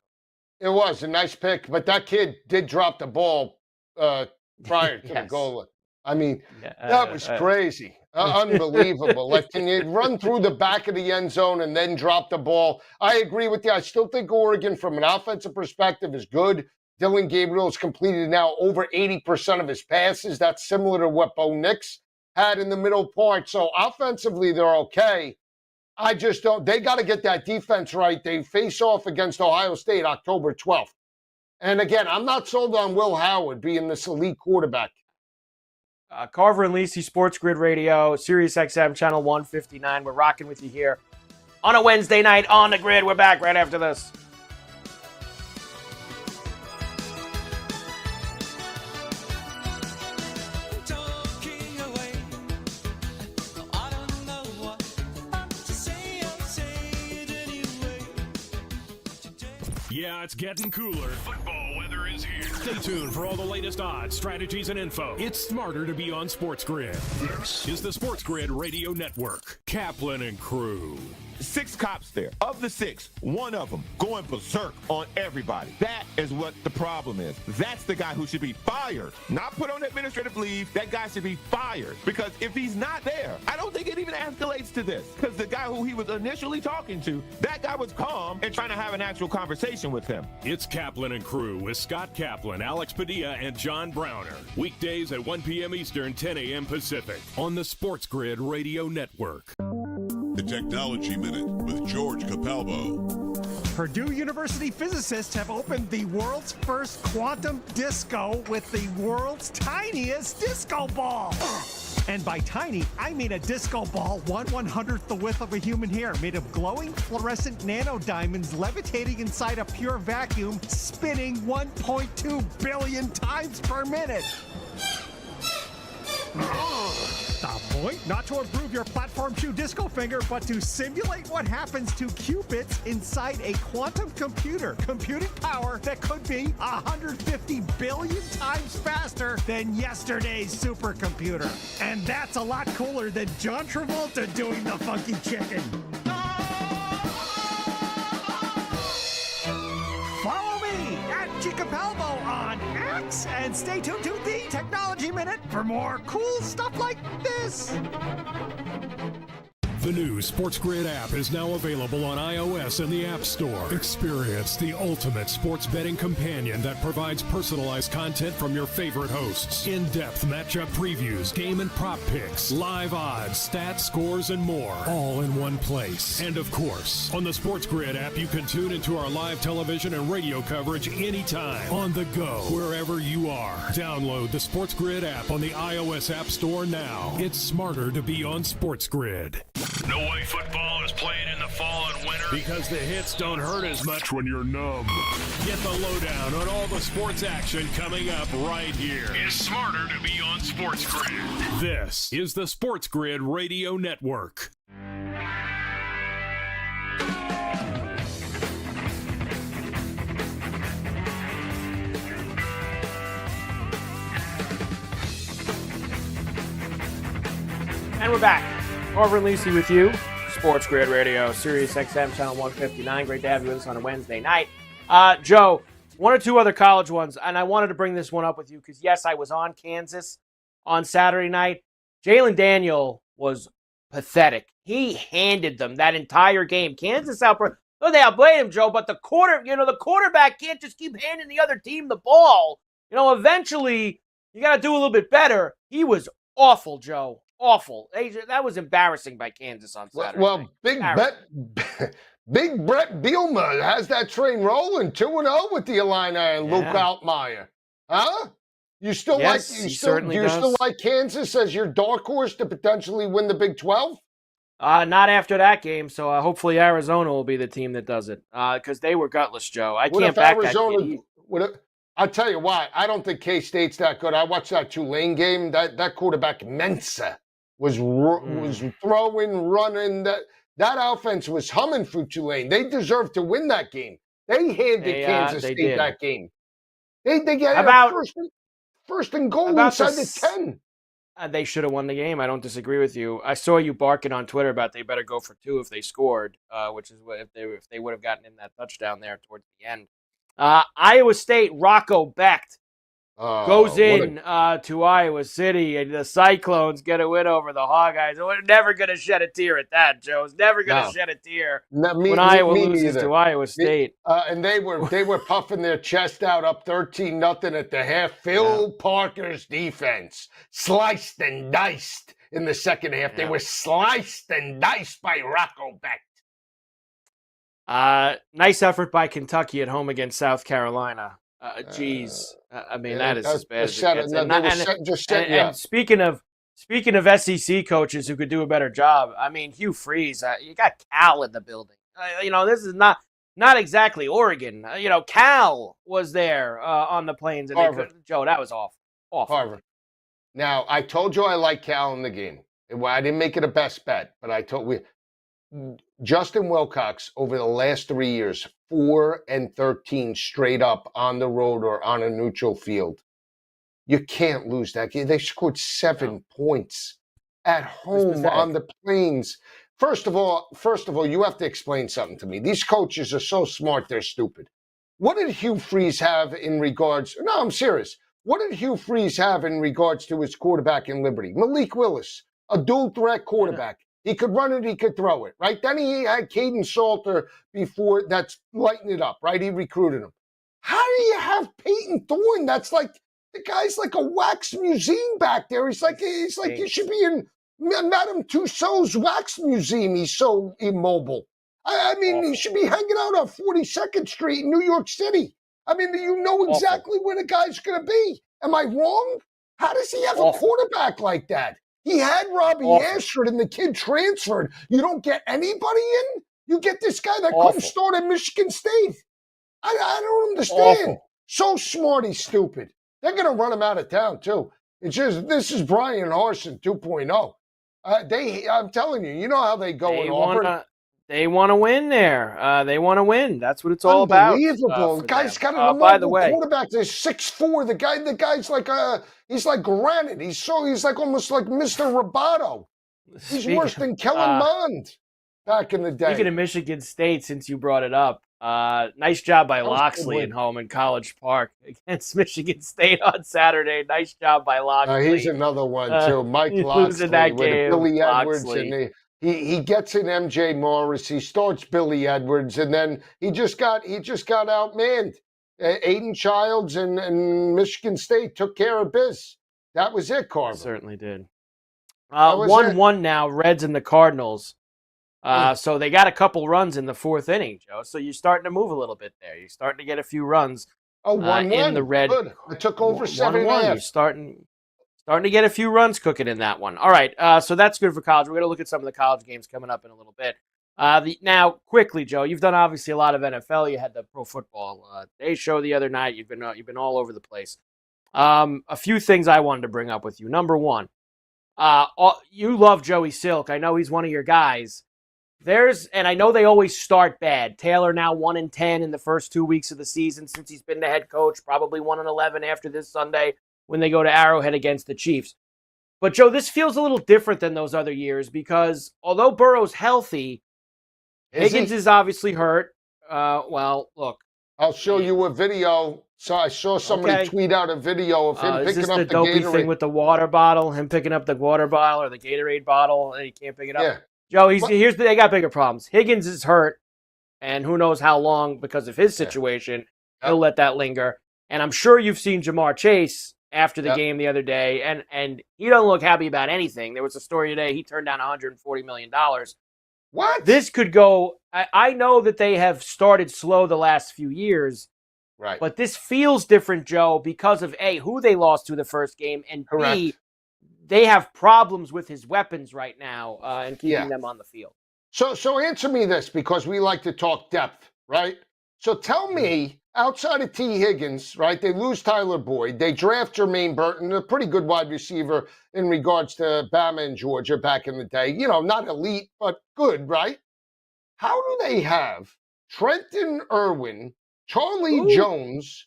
It was a nice pick, but that kid did drop the ball prior to the goal. I mean, that was crazy. Unbelievable. Like, can you run through the back of the end zone and then drop the ball? I agree with you. I still think Oregon, from an offensive perspective, is good. Dylan Gabriel has completed now over 80% of his passes. That's similar to what Bo Nix had in the middle part. So offensively, they're okay. I just don't. They got to get that defense right. They face off against Ohio State October 12th. And again, I'm not sold on Will Howard being this elite quarterback.
Carver and LIsi, SportsGrid Radio, Sirius XM, Channel 159. We're rocking with you here on a Wednesday night on the grid. We're back right after this.
Yeah, it's getting cooler. Football weather is here. Stay tuned for all the latest odds, strategies, and info. It's smarter to be on SportsGrid. This is the SportsGrid Radio Network. Kaplan and crew.
6 cops there. Of the 6, 1 of them going berserk on everybody. That is what the problem is. That's the guy who should be fired. Not put on administrative leave. That guy should be fired. Because if he's not there, I don't think it even escalates to this. Because the guy who he was initially talking to, that guy was calm and trying to have an actual conversation with him.
It's Kaplan and crew with Scott Kaplan, Alex Padilla, and John Browner. Weekdays at 1 p.m. Eastern, 10 a.m. Pacific on the SportsGrid Radio Network.
The Technology Minute with George Capalbo.
Purdue University physicists have opened the world's first quantum disco with the world's tiniest disco ball. And by tiny, I mean a disco ball 1/100th the width of a human hair, made of glowing fluorescent nanodiamonds levitating inside a pure vacuum, spinning 1.2 billion times per minute. The point? Not to improve your platform shoe disco finger, but to simulate what happens to qubits inside a quantum computer. Computing power that could be 150 billion times faster than yesterday's supercomputer. And that's a lot cooler than John Travolta doing the funky chicken. Follow me at Chicapalbo on X and stay tuned to the Technology Minute for more cool stuff like this.
The new SportsGrid app is now available on iOS and the App Store. Experience the ultimate sports betting companion that provides personalized content from your favorite hosts. In-depth matchup previews, game and prop picks, live odds, stats, scores, and more. All in one place. And of course, on the SportsGrid app, you can tune into our live television and radio coverage anytime. On the go, wherever you are. Download the SportsGrid app on the iOS App Store now. It's smarter to be on SportsGrid. No way football is played in the fall and winter because the hits don't hurt as much when you're numb. Get the lowdown on all the sports action coming up right here. It's smarter to be on SportsGrid. This is the SportsGrid Radio Network.
And we're back. Carver LIsi with you. SportsGrid Radio, Sirius XM, channel 159. Great to have you with us on a Wednesday night. Joe, 1 or 2 other college ones, and I wanted to bring this one up with you because, yes, I was on Kansas on Saturday night. Jalen Daniel was pathetic. He handed them that entire game. Kansas outplayed. No, they outplayed him, Joe, but the quarterback can't just keep handing the other team the ball. Eventually, you got to do a little bit better. He was awful, Joe. Awful. That was embarrassing by Kansas on Saturday.
Well, Big Brett Bielema has that train rolling 2-0 with the Illini and Luke Altmaier. Huh? You still like Kansas as your dark horse to potentially win the Big 12?
Not after that game. So hopefully Arizona will be the team that does it because they were gutless, Joe. I can't back that kid.
I'll tell you why. I don't think K-State's that good. I watched that Tulane game. That quarterback Mensa was throwing, running. That offense was humming for Tulane. They deserved to win that game. They handed Kansas State that game. They got first and goal inside the 10.
They should have won the game. I don't disagree with you. I saw you barking on Twitter about they better go for 2 if they scored, which is what if they would have gotten in that touchdown there towards the end. Iowa State, Rocco Becht goes in to Iowa City, and the Cyclones get a win over the Hawkeyes. We're never going to shed a tear at that, Joe. It's never going to shed a tear when Iowa loses to Iowa State.
And they were puffing their chest out up 13-0 at the half. Phil Parker's defense sliced and diced in the second half. They were sliced and diced by Rocco Becht.
Nice effort by Kentucky at home against South Carolina. I mean, that is as bad as it gets. And speaking of SEC coaches who could do a better job, I mean, Hugh Freeze, you got Cal in the building. This is not exactly Oregon. Cal was there on the plains. And Joe, that was awful.
Harvard. Now, I told you I like Cal in the game. I didn't make it a best bet, but I told Justin Wilcox over the last 3 years, 4-13 straight up on the road or on a neutral field. You can't lose that game. They scored 7 points at home on the Plains. First of all, you have to explain something to me. These coaches are so smart, they're stupid. What did Hugh Freeze have in regards? No, I'm serious. What did Hugh Freeze have in regards to his quarterback in Liberty? Malik Willis, a dual threat quarterback. He could run it, he could throw it, right? Then he had Caden Salter before that's lighting it up, right? He recruited him. How do you have Peyton Thorne? That's like, the guy's like a wax museum back there. He's like you should be in Madame Tussauds wax museum. He's so immobile. I mean, he should be hanging out on 42nd Street in New York City. I mean, you know exactly where the guy's going to be. Am I wrong? How does he have a quarterback like that? He had Robbie Ashford and the kid transferred. You don't get anybody in? You get this guy that couldn't start at Michigan State. I don't understand. So smart, he's stupid. They're going to run him out of town, too. It's just, this is Brian Harsin 2.0. I'm telling you, you know how they go in Auburn.
They want to win there. They want to win. That's what it's all about.
Unbelievable. The guy's got an immobile quarterback. They're 6'4". The guy's like he's like granite. He's like almost like Mr. Roboto. He's worse than Kellen Mond back in the day.
Speaking of Michigan State, since you brought it up, nice job by Loxley at home in College Park against Michigan State on Saturday. Nice job by Loxley.
He's another one too. Mike Loxley
that
with
game,
Billy Edwards,
Loxley.
and he gets in MJ Morris. He starts Billy Edwards, and then he just got outmanned. Aiden Childs and Michigan State took care of biz. That was it, Carver.
Certainly did. 1-1 now. Reds and the Cardinals. So they got a couple runs in the fourth inning, Joe. So you're starting to move a little bit there. You're starting to get a few runs.
1-1
in the red.
Good. I took over 7.5.
You're starting to get a few runs cooking in that one. All right, so that's good for college. We're going to look at some of the college games coming up in a little bit. Now, quickly, Joe, you've done obviously a lot of NFL. You had the Pro Football Day show the other night. You've been all over the place. A few things I wanted to bring up with you. Number one, you love Joey Silk. I know he's one of your guys. And I know they always start bad. Taylor now 1-10 in the first 2 weeks of the season since he's been the head coach. Probably 1-11 after this Sunday when they go to Arrowhead against the Chiefs. But Joe, this feels a little different than those other years because although Burrow's healthy, Higgins is obviously hurt. Well, look.
I'll show you a video. So I saw somebody tweet out a video of him picking up the
dopey
Gatorade
thing with the water bottle, him picking up the water bottle or the Gatorade bottle, and he can't pick it up.
Yeah.
Joe, they got bigger problems. Higgins is hurt, and who knows how long because of his situation. He'll let that linger. And I'm sure you've seen Jamar Chase after the game the other day, and he doesn't look happy about anything. There was a story today. He turned down $140 million.
What?
This could go. I know that they have started slow the last few years.
Right.
But this feels different, Joe, because of A, who they lost to the first game, and B, they have problems with his weapons right now and keeping them on the field.
So answer me this, because we like to talk depth, right? So tell me, outside of T. Higgins, right, they lose Tyler Boyd. They draft Jermaine Burton, a pretty good wide receiver in regards to Bama and Georgia back in the day. You know, not elite, but good, right? How do they have Trenton Irwin, Charlie Jones?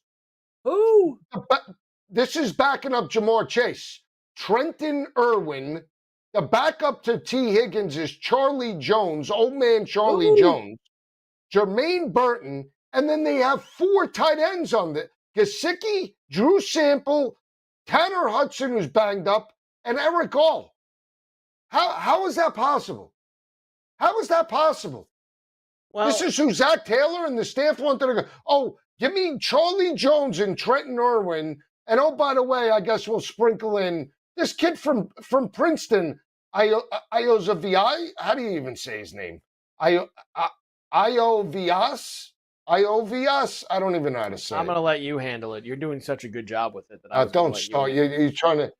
This is backing up Jamar Chase. Trenton Irwin. The backup to T. Higgins is Charlie Jones, old man Charlie Jones, Jermaine Burton, and then they have 4 tight ends on the Gesicki, Drew Sample, Tanner Hudson, who's banged up, and Eric Gall. How is that possible? How is that possible? Well, this is who Zach Taylor and the staff wanted to go, oh, give me Charlie Jones and Trenton Irwin, and oh, by the way, I guess we'll sprinkle in this kid from Princeton, Iozavi. How do you even say his name? Iovias? Iovias? I don't even know how to say it.
I'm going to let you handle it. You're doing such a good job with it. That
don't start. You're trying to.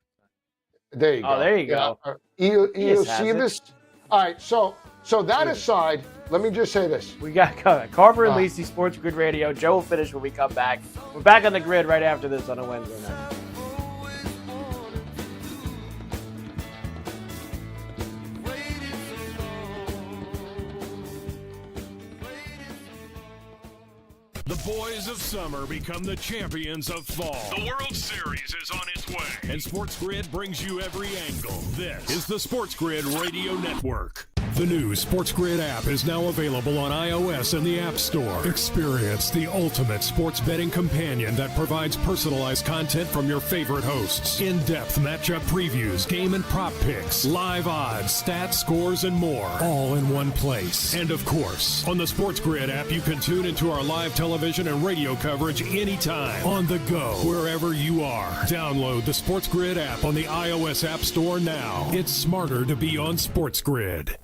There you go.
Oh, there you go.
Eosivis. All right. So that aside, let me just say this.
We got Carver LIsi, Sports Grid Radio. Joe will finish when we come back. We're back on the grid right after this on a Wednesday night.
The boys of summer become the champions of fall. The World Series is on its way, and SportsGrid brings you every angle. This is the SportsGrid Radio Network. The new SportsGrid app is now available on iOS and the App Store. Experience the ultimate sports betting companion that provides personalized content from your favorite hosts, in-depth matchup previews, game and prop picks, live odds, stats, scores, and more, all in one place. And of course, on the SportsGrid app, you can tune into our live television and radio coverage anytime, on the go, wherever you are. Download the SportsGrid app on the iOS App Store now. It's smarter to be on SportsGrid.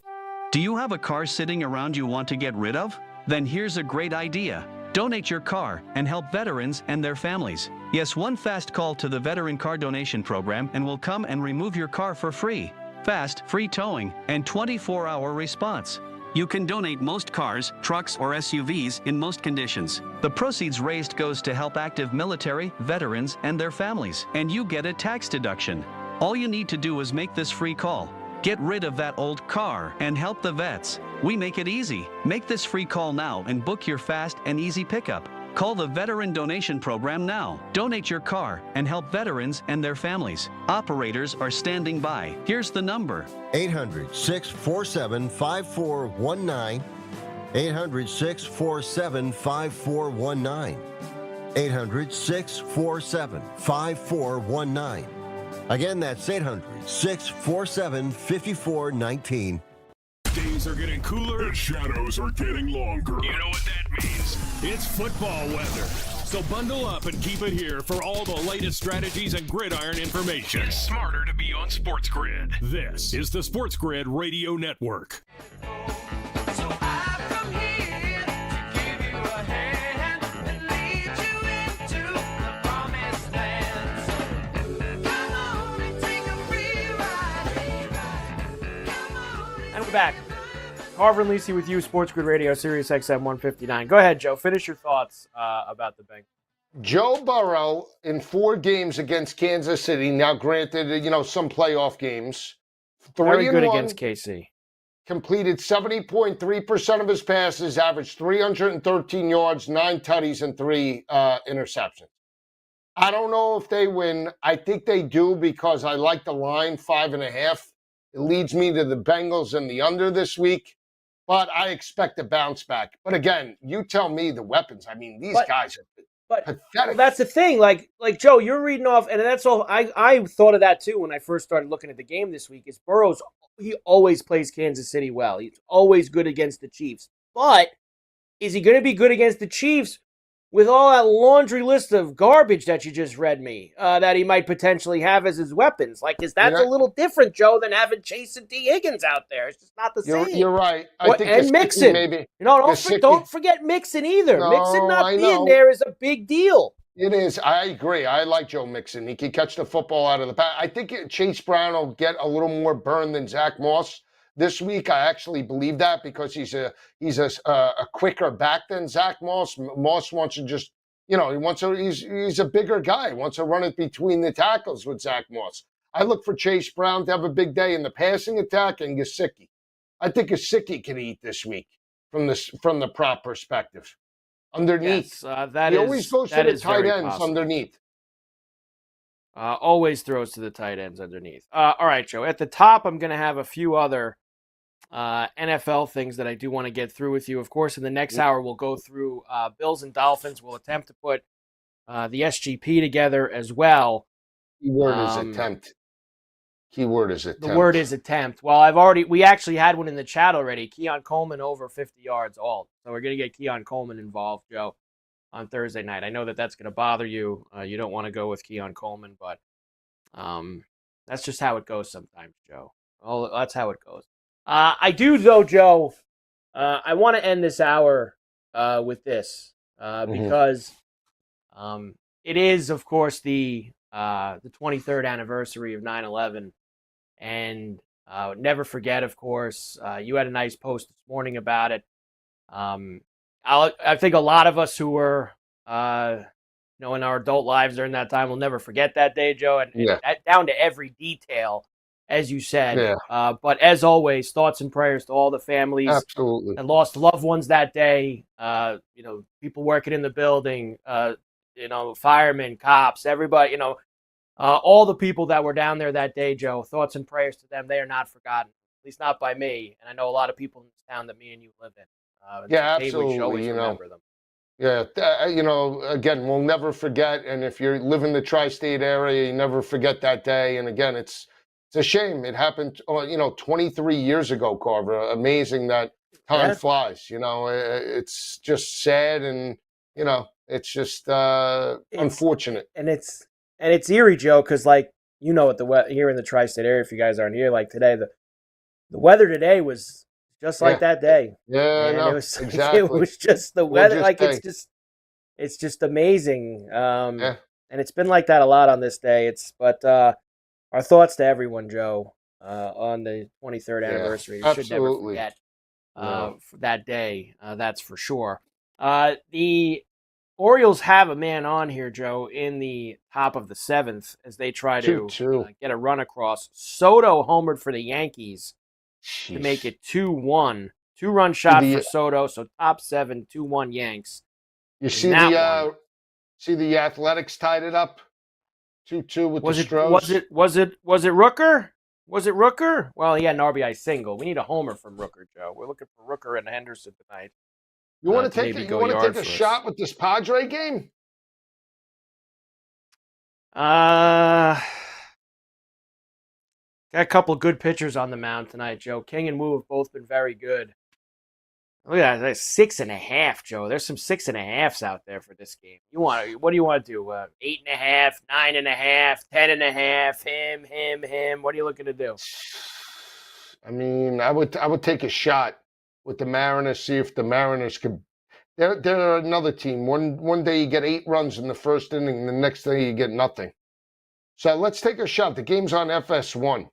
Do you have a car sitting around you want to get rid of? Then here's a great idea. Donate your car and help veterans and their families. Yes, one fast call to the Veteran Car Donation Program and we'll come and remove your car for free. Fast, free towing, and 24-hour response. You can donate most cars, trucks, or SUVs in most conditions. The proceeds raised goes to help active military, veterans, and their families, and you get a tax deduction. All you need to do is make this free call. Get rid of that old car and help the vets. We make it easy. Make this free call now and book your fast and easy pickup. Call the Veteran Donation Program now. Donate your car and help veterans and their families. Operators are standing by. Here's the number.
800-647-5419. 800-647-5419. 800-647-5419. Again, that's 800-647-5419.
Days are getting cooler and shadows are getting longer. You know what that means? It's football weather. So bundle up and keep it here for all the latest strategies and gridiron information. It's smarter to be on SportsGrid. This is the SportsGrid Radio Network.
Back. Carver and Lisi with you, SportsGrid Radio, Sirius XM 159. Go ahead, Joe. Finish your thoughts about the Bengals.
Joe Burrow in 4 games against Kansas City. Now, granted, some playoff games.
Very good against KC.
Completed 70.3% of his passes, averaged 313 yards, 9 tutties, and 3 interceptions. I don't know if they win. I think they do because I like the line, 5.5. It leads me to the Bengals and the under this week, but I expect a bounce back. But again, you tell me the weapons. I mean, these guys are pathetic.
That's the thing. Like Joe, you're reading off, and that's all. I thought of that too when I first started looking at the game this week. Is Burrow's? He always plays Kansas City well. He's always good against the Chiefs. But is he going to be good against the Chiefs with all that laundry list of garbage that you just read me, that he might potentially have as his weapons? Like, that's a little different, Joe, than having Chase and T. Higgins out there. It's just not the same.
You're right.
And Mixon. Maybe. Don't forget Mixon either.
No,
Mixon not being there is a big deal.
It is. I agree. I like Joe Mixon. He can catch the football out of the pack. I think Chase Brown will get a little more burn than Zach Moss this week. I actually believe that because he's a quicker back than Zach Moss. Moss wants to just, he's a bigger guy. He wants to run it between the tackles with Zach Moss. I look for Chase Brown to have a big day in the passing attack and Gesicki. I think Gesicki can eat this week from the prop perspective. Underneath.
Yes,
he always goes to the tight ends underneath.
Always throws to the tight ends underneath. All right, Joe. At the top, I'm going to have a few other NFL things that I do want to get through with you. Of course, in the next hour, we'll go through Bills and Dolphins. We'll attempt to put the SGP together as well.
Keyword is attempt. Keyword is attempt.
The word is attempt. Well, we actually had one in the chat already. Keon Coleman over 50 yards all. So we're going to get Keon Coleman involved, Joe, on Thursday night. I know that that's going to bother you. You don't want to go with Keon Coleman, but that's just how it goes sometimes, Joe. Oh, that's how it goes. I do, though, Joe. I want to end this hour with this because it is, of course, the 23rd anniversary of 9/11, and never forget. Of course, you had a nice post this morning about it. I think a lot of us who were, in our adult lives during that time will never forget that day, Joe, and down to every detail. as you said.
Yeah.
But as always, thoughts and prayers to all the families
Absolutely.
that lost loved ones that day. People working in the building, firemen, cops, everybody, all the people that were down there that day, Joe, thoughts and prayers to them. They are not forgotten, at least not by me. And I know a lot of people in this town that me and you live in.
Yeah,
We should always
absolutely.
remember them.
Yeah, again, we'll never forget. And if you live in the tri-state area, you never forget that day. And again, it's a shame. It happened, 23 years ago, Carver. Amazing that time flies. It's just sad, and it's just unfortunate.
And it's eerie, Joe, because what here in the tri-state area, if you guys aren't here, like today, the weather today was just like that day.
Yeah,
and
no,
it was
exactly.
It was just the weather.
Gorgeous day.
It's just amazing. And it's been like that a lot on this day. But our thoughts to everyone, Joe, on the 23rd anniversary. You should never forget that day. That's for sure. The Orioles have a man on here, Joe, in the top of the 7th as they try to get a run across. Soto homered for the Yankees to make it 2-1. 2-run shot for Soto, so top 7, 2-1 Yanks.
You see the Athletics tied it up 2-2 with the Stros.
Was it Rooker? Was it Rooker? Well, he had an RBI single. We need a homer from Rooker, Joe. We're looking for Rooker and Henderson tonight.
You want to take a shot with this Padre game?
Got a couple of good pitchers on the mound tonight, Joe. King and Wu have both been very good. Look at that, that's 6.5, Joe. There's some 6.5s out there for this game. What do you want to do? 8.5, 9.5, 10.5. Him. What are you looking to do?
I mean, I would take a shot with the Mariners. See if the Mariners could. They're another team. One day you get 8 runs in the first inning, and the next day you get nothing. So let's take a shot. The game's on FS1.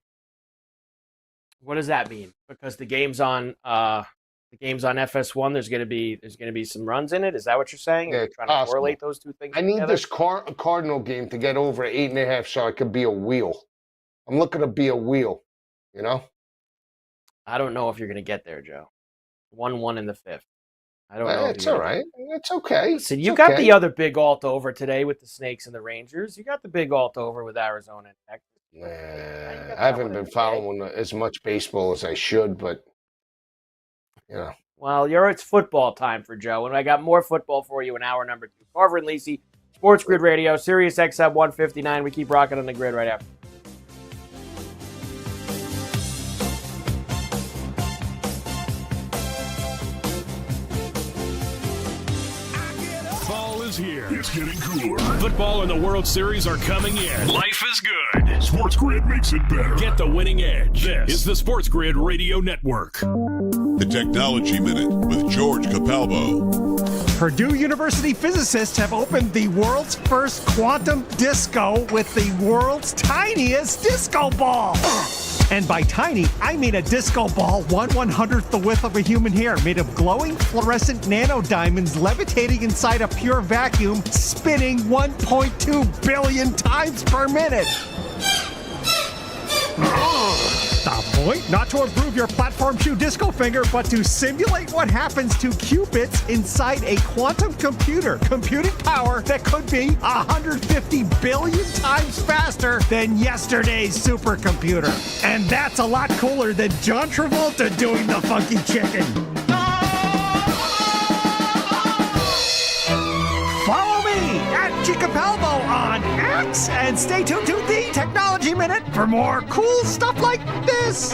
What does that mean? Because the game's on FS1. There's going to be some runs in it. Is that what you're saying?
Yeah,
you're trying to correlate those two things.
I need this Cardinal game to get over 8.5, so it could be a wheel. I'm looking to be a wheel.
I don't know if you're going to get there, Joe. 1-1 in the 5th. I don't know.
It's all right. It's okay.
Listen, you got the other big alt over today with the Snakes and the Rangers. You got the big alt over with Arizona and Texas.
I haven't been following as much baseball as I should, but
Well, it's football time for Joe, and I got more football for you in hour number 2. Carver and LIsi, Sports Grid Radio, Sirius XM 159. We keep rocking on the grid right after.
Fall is here. It's getting cooler. Football and the World Series are coming in. Life is good. SportsGrid makes it better. Get the winning edge. This is the SportsGrid Radio Network.
The Technology Minute with George Capalbo.
Purdue University physicists have opened the world's first quantum disco with the world's tiniest disco ball. And by tiny, I mean a disco ball 1/100th the width of a human hair, made of glowing fluorescent nanodiamonds levitating inside a pure vacuum, spinning 1.2 billion times per minute. The point? Not to improve your platform shoe disco finger, but to simulate what happens to qubits inside a quantum computer. Computing power that could be 150 billion times faster than yesterday's supercomputer. And that's a lot cooler than John Travolta doing the funky chicken. Follow me at Capalbo on X and stay tuned to the Technology Minute for more cool stuff like this.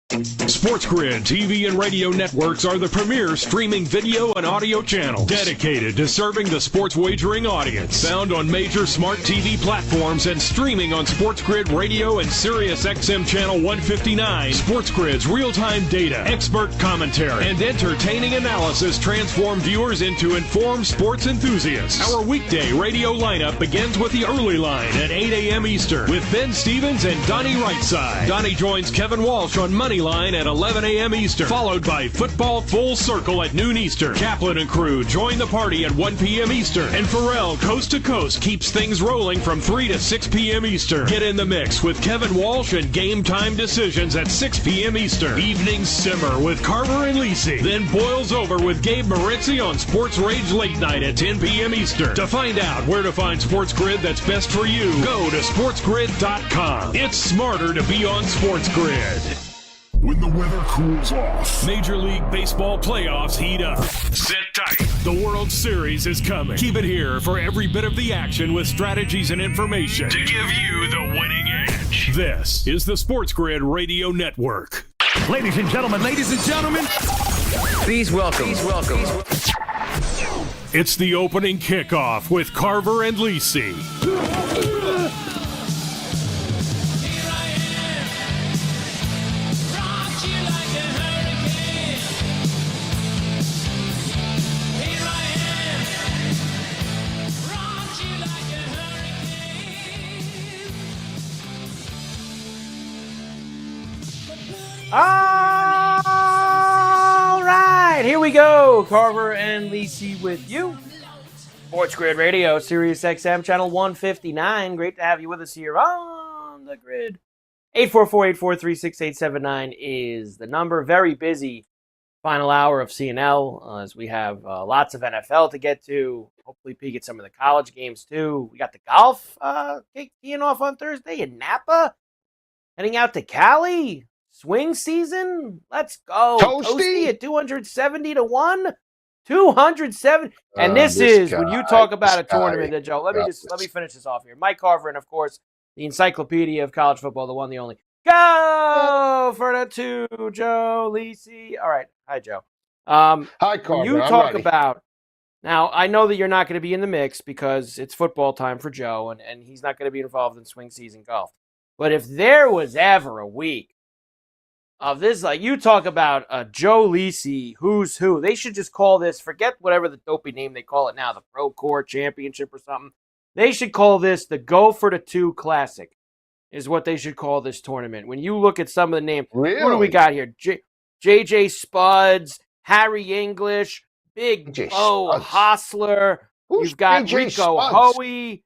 SportsGrid TV and radio networks are the premier streaming video and audio channels dedicated to serving the sports wagering audience. Found on major smart TV platforms and streaming on SportsGrid Radio and Sirius XM Channel 159. SportsGrid's real-time data, expert commentary, and entertaining analysis transform viewers into informed sports enthusiasts. Our weekday radio lineup begins with the early line at 8 a.m. Eastern with Ben Stevens and Donnie Rightside. Donnie joins Kevin Walsh on Moneyline Line at 11 a.m. Eastern, followed by Football Full Circle at noon Eastern. Kaplan and crew join the party at 1 p.m. Eastern. And Pharrell Coast to Coast keeps things rolling from 3 to 6 p.m. Eastern. Get in the mix with Kevin Walsh and Game Time Decisions at 6 p.m. Eastern. Evenings simmer with Carver and Lisi. Then boils over with Gabe Moritzi on Sports Rage Late Night at 10 p.m. Eastern. To find out where to find SportsGrid that's best for you, go to sportsgrid.com. It's smarter to be on SportsGrid.
When the weather cools off,
Major League Baseball playoffs heat up. Sit tight. The World Series is coming. Keep it here for every bit of the action with strategies and information to give you the winning edge. This is the SportsGrid Radio Network.
Ladies and gentlemen,
Please welcome.
It's the opening kickoff with Carver and Lisi.
All right, here we go. Carver and Lisi with you. Sports Grid Radio, Sirius XM, channel 159. Great to have you with us here on the grid. 844-843-6879 is the number. Very busy final hour of CNL as we have lots of NFL to get to. Hopefully peek at some of the college games too. We got the golf kicking off on Thursday in Napa. Heading out to Cali. Swing season? Let's go. Toasty at 270 to 1. 207. And this is when you talk about a tournament that Joe. Let me finish this off here. Mike Carver, and of course, the encyclopedia of college football, the one, the only. Go for the 2, Joe Lisi. All right. Hi, Joe.
Hi, Carver.
When you talk about now, I know that you're not going to be in the mix because it's football time for Joe, and he's not going to be involved in swing season golf. But if there was ever a week of this, like you talk about Joe Lisi, who's who. They should just call this, forget whatever the dopey name they call it now, the Pro Core Championship or something. They should call this the Go for the 2 Classic is what they should call this tournament. When you look at some of the names,
really?
What do we got here? JJ Spuds, Harry English, Big Bo Hostler. You've got Rico Hoey,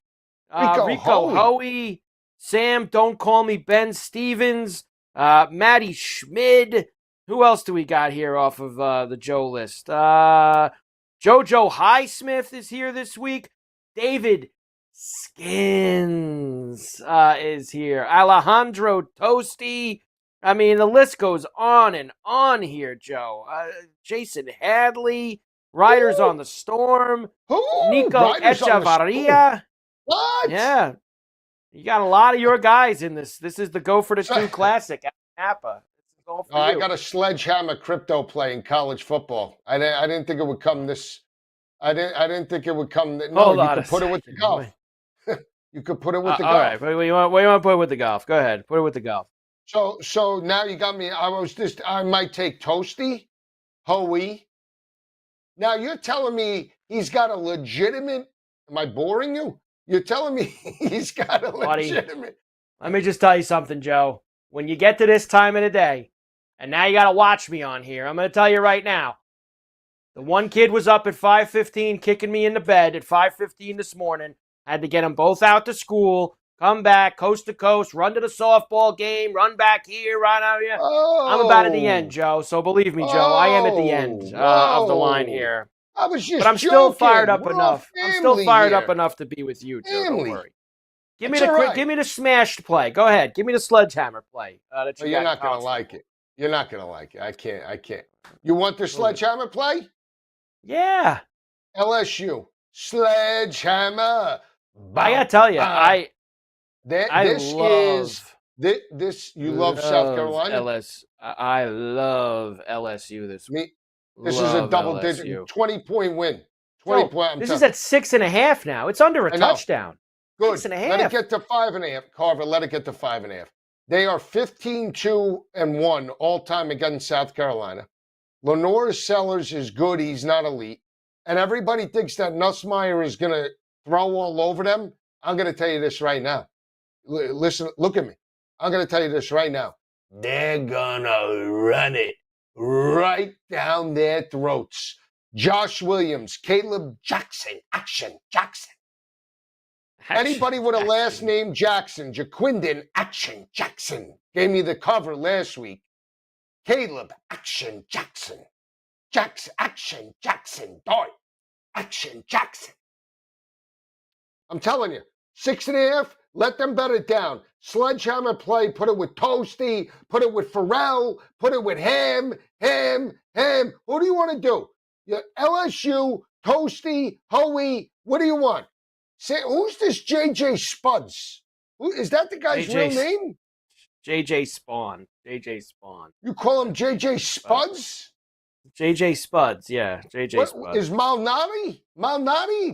Sam, Don't Call Me Ben Stevens, Matty Schmid. Who else do we got here off of the Joe list? JoJo Highsmith is here this week. David Skins is here. Alejandro Toasty. I mean, the list goes on and on here, Joe. Jason Hadley. Riders on the Storm. Nico Echevarria.
What?
Yeah. You got a lot of your guys in this. This is the Go for the 2 Classic at Napa.
I got a sledgehammer crypto play in college football. I didn't think it would come this. I didn't think it would come. No, you could put it with the golf. You could put it with the golf.
All right, what do you want to put it with the golf? Go ahead, put it with the golf.
So now you got me. I might take Toasty, Hoey. Now you're telling me he's got a legitimate. Am I boring you? You're telling me he's got a legitimate.
Let me just tell you something, Joe. When you get to this time of the day, and now you got to watch me on here, I'm going to tell you right now. The one kid was up at 5:15, kicking me in the bed at 5:15 this morning. Had to get them both out to school, come back, coast to coast, run to the softball game, run back here, run out here. I'm about at the end, Joe. So believe me, Joe, I am at the end of the line here.
I was just
But I'm still fired up enough.
I'm still
fired up enough to be with you, Joe. Don't worry. Give me the smashed play. Go ahead. Give me the sledgehammer play.
You're not going to like it. You're not going to like it. I can't. You want the sledgehammer play?
Yeah.
LSU. Sledgehammer.
I got to tell you,
you love South Carolina?
I love LSU this week.
This is a double-digit 20-point win. 20-point.
This is at 6.5 now. It's under a touchdown.
Good.
6.5.
Let it get to 5.5. Carver, let it get to 5.5. They are 15-2-1 all-time against South Carolina. Lenore Sellers is good. He's not elite. And everybody thinks that Nussmeier is going to throw all over them. I'm going to tell you this right now. Listen, look at me. I'm going to tell you this right now. they're gonna run it right down their throats. Josh Williams, Caleb Jackson, Action Jackson. Anybody with a last name Jackson, Jaquindon, Action Jackson, gave me the cover last week. Caleb, Action Jackson. Action Jackson, Dart, Action Jackson. I'm telling you, 6.5, let them bet it down. Sledgehammer play, put it with Toasty, put it with Pharrell, put it with Ham. Who do you want to do? LSU, Toasty, Hoey, what do you want? Say, who's this JJ Spuds? Is that the guy's real name?
JJ Spawn. JJ Spawn.
You call him JJ Spuds?
JJ Spuds, yeah. JJ Spuds.
Is Malnati?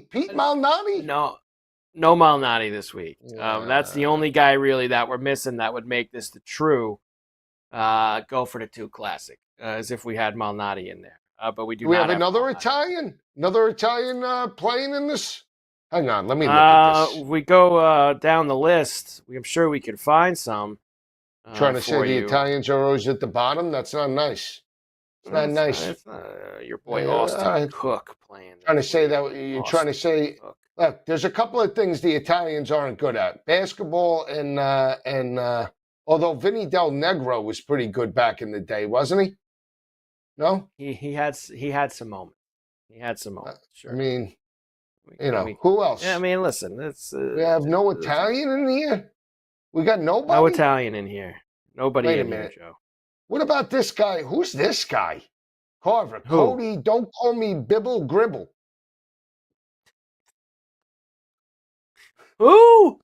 Pete Malnati?
No Malnati this week. That's the only guy really that we're missing that would make this the true go for the 2 classic, as if we had Malnati in there. But we do.
We
not
have another
Malnati.
Italian playing in this. Hang on, let me look at this.
We go down the list. I'm sure we could find some.
Trying to say the Italians are always at the bottom. That's not nice. It's not nice.
Your boy Austin Cook playing.
Trying to say that you're trying to say. Look, there's a couple of things the Italians aren't good at: basketball and although Vinny Del Negro was pretty good back in the day, wasn't he? No,
he had some moments. He had some moments. Sure.
I mean, who else?
Yeah, I mean, listen, it's
we have no Italian in here. We got nobody.
No Italian in here. Nobody
Wait a
in
minute.
here, Joe.
What about this guy? Who's this guy? Carver.
Who?
Cody, don't call me Bibble Gribble.
Who?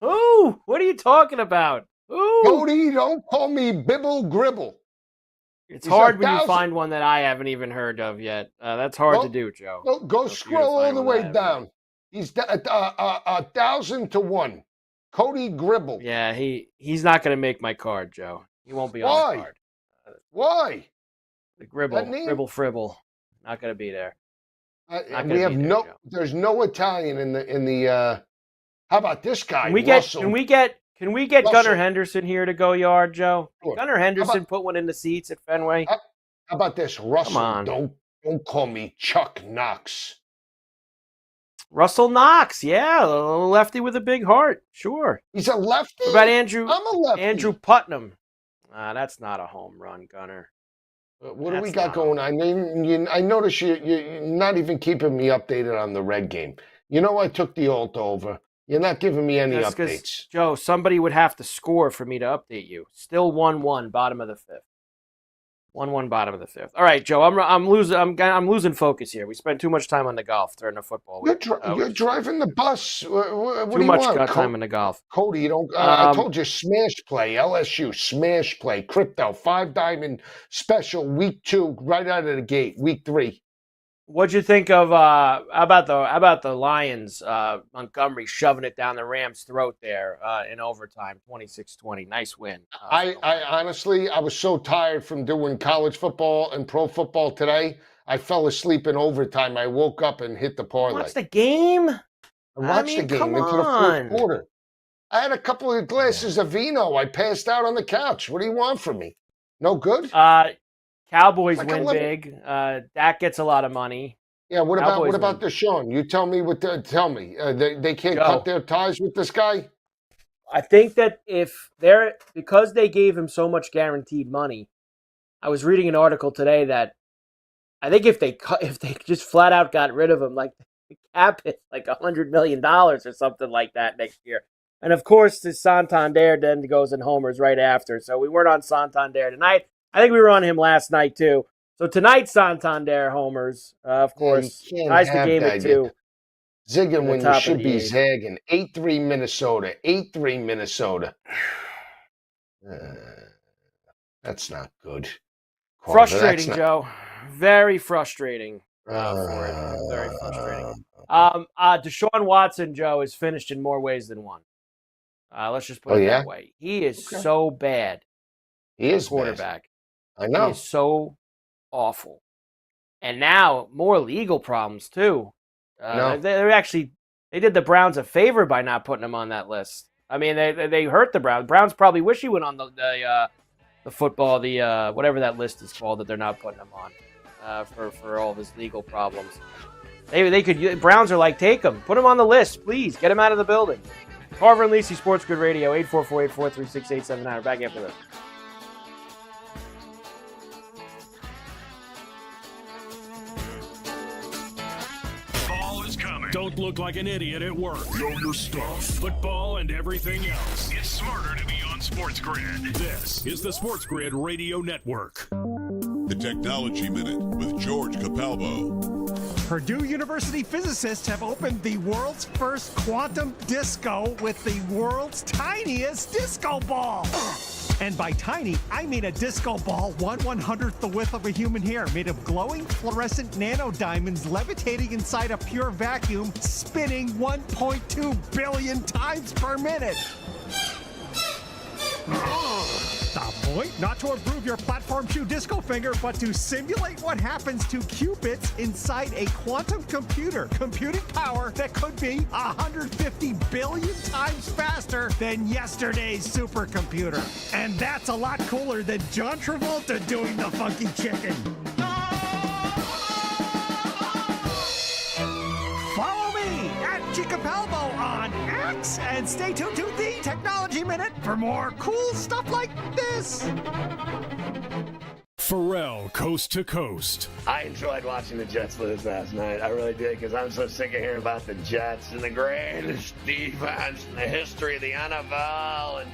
Who? What are you talking about? Who?
Cody, don't call me Bibble Gribble.
It's hard when you find one that I haven't even heard of yet. That's hard to do, Joe.
Go scroll all the way down. He's 1,000 to 1. Cody Gribble.
Yeah, he's not going to make my card, Joe. He won't be on the card.
Why?
The Gribble Fribble. Not going to be there.
We have there's no Italian in the how about this guy?
Can we get Gunnar Henderson here to go yard, Joe? Sure. Gunnar Henderson put one in the seats at Fenway.
How about this? Russell,
come on.
Don't call me Chuck Knox.
Russell Knox, yeah, a lefty with a big heart. Sure.
He's a lefty?
What about Andrew?
I'm a lefty.
Andrew Putnam. That's not a home run, Gunnar.
What do we got going on? I notice you're not even keeping me updated on the Red game. You know I took the alt over. You're not giving me any updates.
Joe, somebody would have to score for me to update you. Still 1-1, bottom of the 5th. 1-1, bottom of the 5th. All right, Joe, I'm losing focus here. We spent too much time on the golf during the football week.
You're driving the bus. What do
too
you
much
want?
time in the golf.
Cody, you don't. I told you, smash play, LSU, smash play, crypto, 5-diamond special, week 2, right out of the gate, week 3.
What'd you think of how about the Lions? Montgomery shoving it down the Rams' throat there in overtime, 26-20. Nice win.
I honestly, I was so tired from doing college football and pro football today. I fell asleep in overtime. I woke up and hit the parlay.
Watch the game.
I watched the game into the fourth quarter. I had a couple of glasses of vino. I passed out on the couch. What do you want from me? No good?
Cowboys win big. Dak gets a lot of money.
Yeah, what about Deshaun? You tell me tell me. They can't cut their ties with this guy?
I think that because they gave him so much guaranteed money. I was reading an article today that I think if they just flat out got rid of him, like the cap hits like $100 million or something like that next year. And of course, the Santander then goes in homers right after. So we weren't on Santander tonight. I think we were on him last night, too. So tonight, Santander homers, of course, ties the game at 2.
Zigging when you should be zagging. 8-3 Minnesota. 8-3 Minnesota. That's not good.
Frustrating, Joe. Very frustrating. Very frustrating. Deshaun Watson, Joe, is finished in more ways than one. Let's just put it that way. He is so bad.
He is
quarterback.
Bad. I know.
He is so awful. And now more legal problems too. They did the Browns a favor by not putting him on that list. I mean, they hurt the Browns. Browns probably wish he went on the football, whatever that list is called that they're not putting him on for all of his legal problems. They could. Browns are like, take him, put him on the list, please, get him out of the building. Carver and Lisi, SportsGrid Radio, 844-843-6879. We're back after this.
Fall is coming. Don't look like an idiot at work. Know your stuff. Football and everything else. It's smarter to be on SportsGrid. This is the SportsGrid Radio Network.
The Technology Minute with George Capalbo.
Purdue University physicists have opened the world's first quantum disco with the world's tiniest disco ball. And by tiny, I mean a disco ball 1/100th the width of a human hair, made of glowing fluorescent nanodiamonds levitating inside a pure vacuum, spinning 1.2 billion times per minute. The point? Not to improve your platform shoe disco finger, but to simulate what happens to qubits inside a quantum computer. Computing power that could be 150 billion times faster than yesterday's supercomputer. And that's a lot cooler than John Travolta doing the funky chicken. Follow me at Capalbo on X and stay tuned to the Technology Minute for more cool stuff like this.
Pharrell, Coast to Coast.
I enjoyed watching the Jets lose last night. I really did, because I'm so sick of hearing about the Jets and the greatest defense in the history of the NFL. And,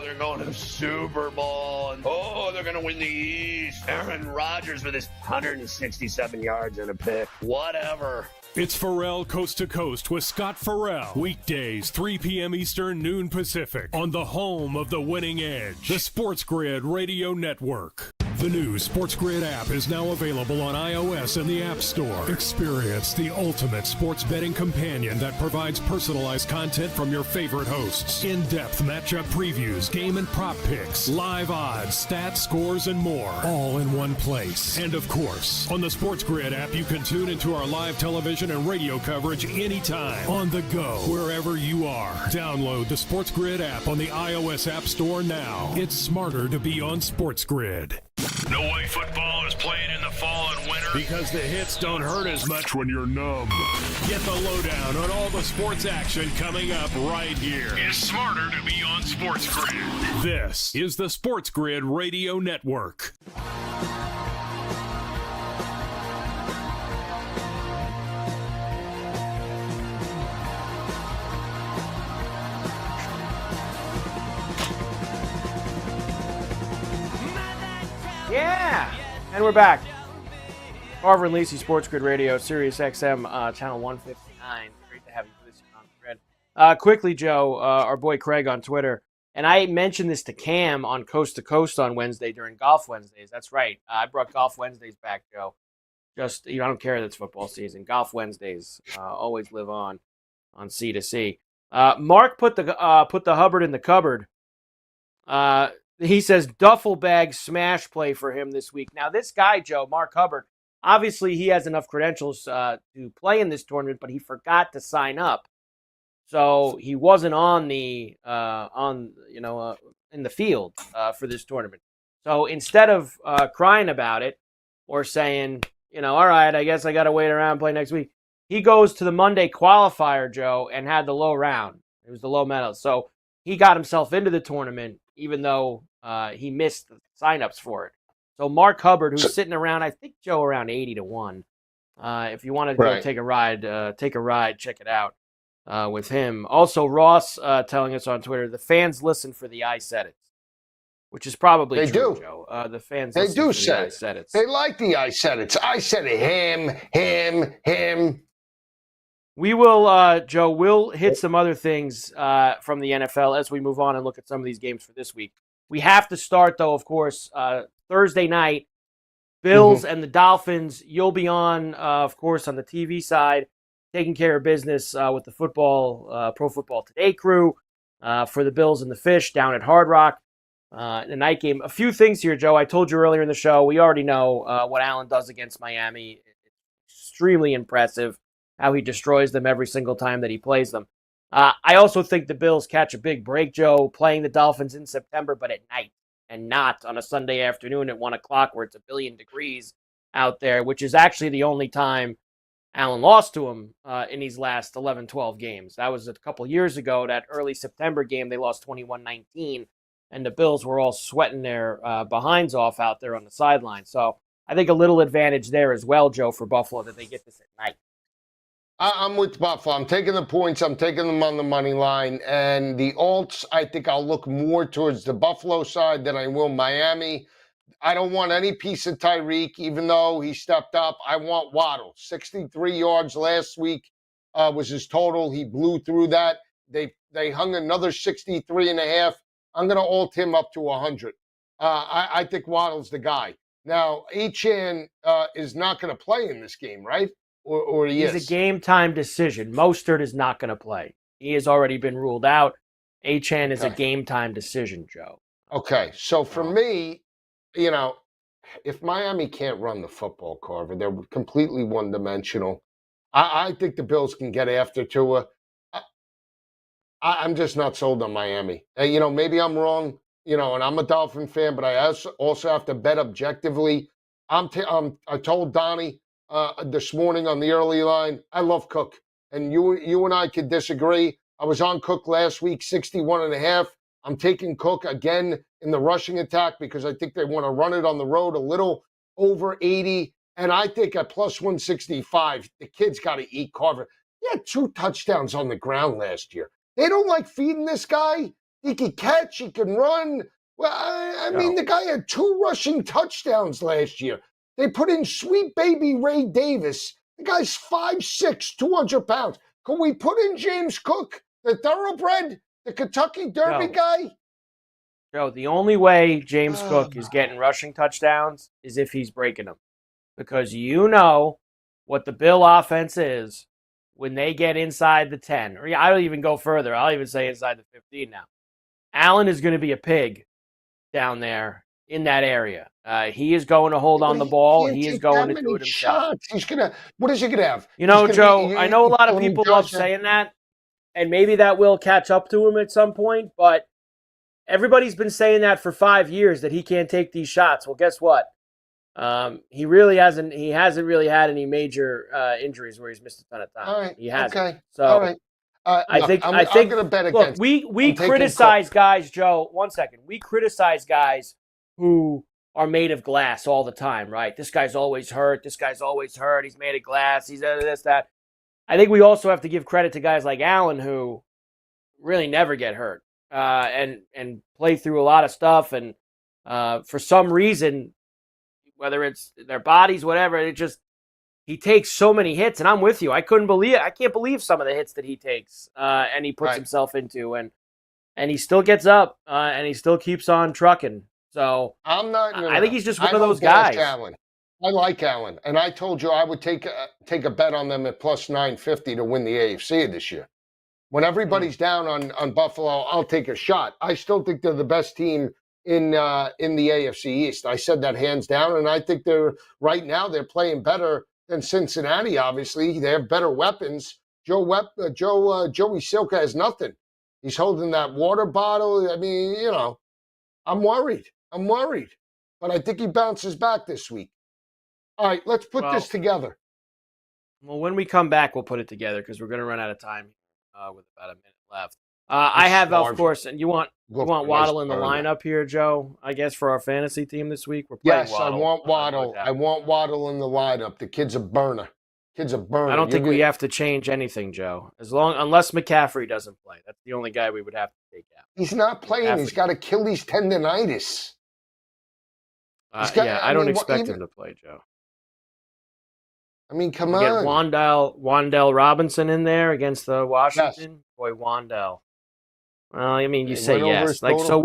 they're going to the Super Bowl. And, they're going to win the East. Aaron Rodgers with his 167 yards and a pick. Whatever.
It's Pharrell Coast to Coast with Scott Pharrell. Weekdays, 3 p.m. Eastern, noon Pacific. On the home of the winning edge, the SportsGrid Radio Network. The new SportsGrid app is now available on iOS and the App Store. Experience the ultimate sports betting companion that provides personalized content from your favorite hosts. In-depth matchup previews, game and prop picks, live odds, stats, scores, and more. All in one place. And of course, on the SportsGrid app, you can tune into our live television and radio coverage anytime. On the go, wherever you are. Download the SportsGrid app on the iOS App Store now. It's smarter to be on SportsGrid. No way football is played in the fall and winter because the hits don't hurt as much when you're numb. Get the lowdown on all the sports action coming up right here. It's smarter to be on SportsGrid. This is the SportsGrid Radio Network.
Yeah, and we're back. Carver and Lisi, SportsGrid Radio, Sirius XM, channel 159. Great to have you with us on the thread. Quickly, Joe, our boy Craig on Twitter, and I mentioned this to Cam on Coast to Coast on Wednesday during Golf Wednesdays. That's right. I brought Golf Wednesdays back, Joe. Just, I don't care that it's football season. Golf Wednesdays always live on C2C. Mark put the Hubbard in the cupboard. He says duffel bag smash play for him this week. Now, this guy, Joe, Mark Hubbard, obviously he has enough credentials to play in this tournament, but he forgot to sign up, so he wasn't on the in the field for this tournament. So instead of crying about it or saying, all right, I guess I got to wait around and play next week, he goes to the Monday qualifier, Joe, and had the low round. It was the low medal, so he got himself into the tournament, even though he missed the signups for it. So Mark Hubbard, who's sitting around, I think, Joe, around 80-1. If you want to go take a ride, check it out with him. Also, Ross telling us on Twitter, the fans listen for the I said it, which is probably true, Joe. The fans
they do
say
I said it. They like the I said it. I said it. Him.
We will, Joe, we'll hit some other things from the NFL as we move on and look at some of these games for this week. We have to start, though, of course, Thursday night, Bills and the Dolphins. You'll be on, of course, on the TV side, taking care of business with the Pro Football Today crew for the Bills and the Fish down at Hard Rock. The night game. A few things here, Joe. I told you earlier in the show, we already know what Allen does against Miami. It's extremely impressive how he destroys them every single time that he plays them. I also think the Bills catch a big break, Joe, playing the Dolphins in September, but at night and not on a Sunday afternoon at 1 o'clock where it's a billion degrees out there, which is actually the only time Allen lost to him in these last 11, 12 games. That was a couple years ago, that early September game. They lost 21-19, and the Bills were all sweating their behinds off out there on the sideline. So I think a little advantage there as well, Joe, for Buffalo, that they get this at night.
I'm with Buffalo. I'm taking the points. I'm taking them on the money line. And the alts, I think I'll look more towards the Buffalo side than I will Miami. I don't want any piece of Tyreek, even though he stepped up. I want Waddle. 63 yards last week was his total. He blew through that. They hung another 63 and a half. I'm going to alt him up to 100. I think Waddle's the guy. Now, Achane is not going to play in this game, right? Or
He's a game-time decision. Mostert is not going to play. He has already been ruled out. Achane is a game-time decision, Joe.
Okay, so for me, if Miami can't run the football, Carver, they're completely one-dimensional. I think the Bills can get after Tua. I'm just not sold on Miami. Maybe I'm wrong, and I'm a Dolphin fan, but I also have to bet objectively. I told Donnie this morning on the early line, I love Cook. And you and I could disagree. I was on Cook last week, 61 and a half. I'm taking Cook again in the rushing attack because I think they want to run it on the road a little over 80. And I think at plus 165, the kid's got to eat, Carver. He had 2 touchdowns on the ground last year. They don't like feeding this guy. He can catch, he can run. Well, I mean, the guy had 2 rushing touchdowns last year. They put in sweet baby Ray Davis. The guy's 5'6", 200 pounds. Can we put in James Cook, the thoroughbred, the Kentucky Derby guy?
Joe, the only way James Cook is getting rushing touchdowns is if he's breaking them. Because you know what the Bill offense is when they get inside the 10. Or I don't even go further. I'll even say inside the 15 now. Allen is going to be a pig down there in that area. He is going to hold on the ball. He is going to do it himself.
What is he going to have?
Joe, I know a lot of people love saying that, and maybe that will catch up to him at some point, but everybody's been saying that for 5 years, that he can't take these shots. Well, guess what? He hasn't really had any major injuries where he's missed a ton of time.
All right.
He hasn't.
Okay.
So
all right.
I think
I'm going to bet against.
Look, we criticize guys, Joe. 1 second. We criticize guys who are made of glass all the time, right? This guy's always hurt. This guy's always hurt. He's made of glass. He's this, that. I think we also have to give credit to guys like Allen who really never get hurt and play through a lot of stuff. And for some reason, whether it's their bodies, whatever, he takes so many hits. And I'm with you. I can't believe some of the hits that he takes and he puts himself into. And he still gets up and he still keeps on trucking. So I think he's just one of those guys.
Allen. I like Allen, and I told you I would take a bet on them at plus 950 to win the AFC this year. When everybody's down on Buffalo, I'll take a shot. I still think they're the best team in the AFC East. I said that hands down, and I think they're playing better than Cincinnati. Obviously, they have better weapons. Joey Silka has nothing. He's holding that water bottle. I mean, I'm worried. But I think he bounces back this week. All right, let's put this together.
Well, when we come back, we'll put it together because we're going to run out of time with about a minute left. I have, of course, and you want Waddle in the lineup here, Joe, I guess, for our fantasy team this week? We're playing Waddle.
I want Waddle. I want Waddle in the lineup. The kid's a burner. I
don't think we have to change anything, Joe. Unless McCaffrey doesn't play. That's the only guy we would have to take out.
He's not playing. He's got Achilles tendonitis.
I don't expect him to play, Joe.
I mean, come on.
Get Wan'Dale Robinson in there against the Washington. Yes. Boy, Wan'Dale. Well, I mean, you say yes. So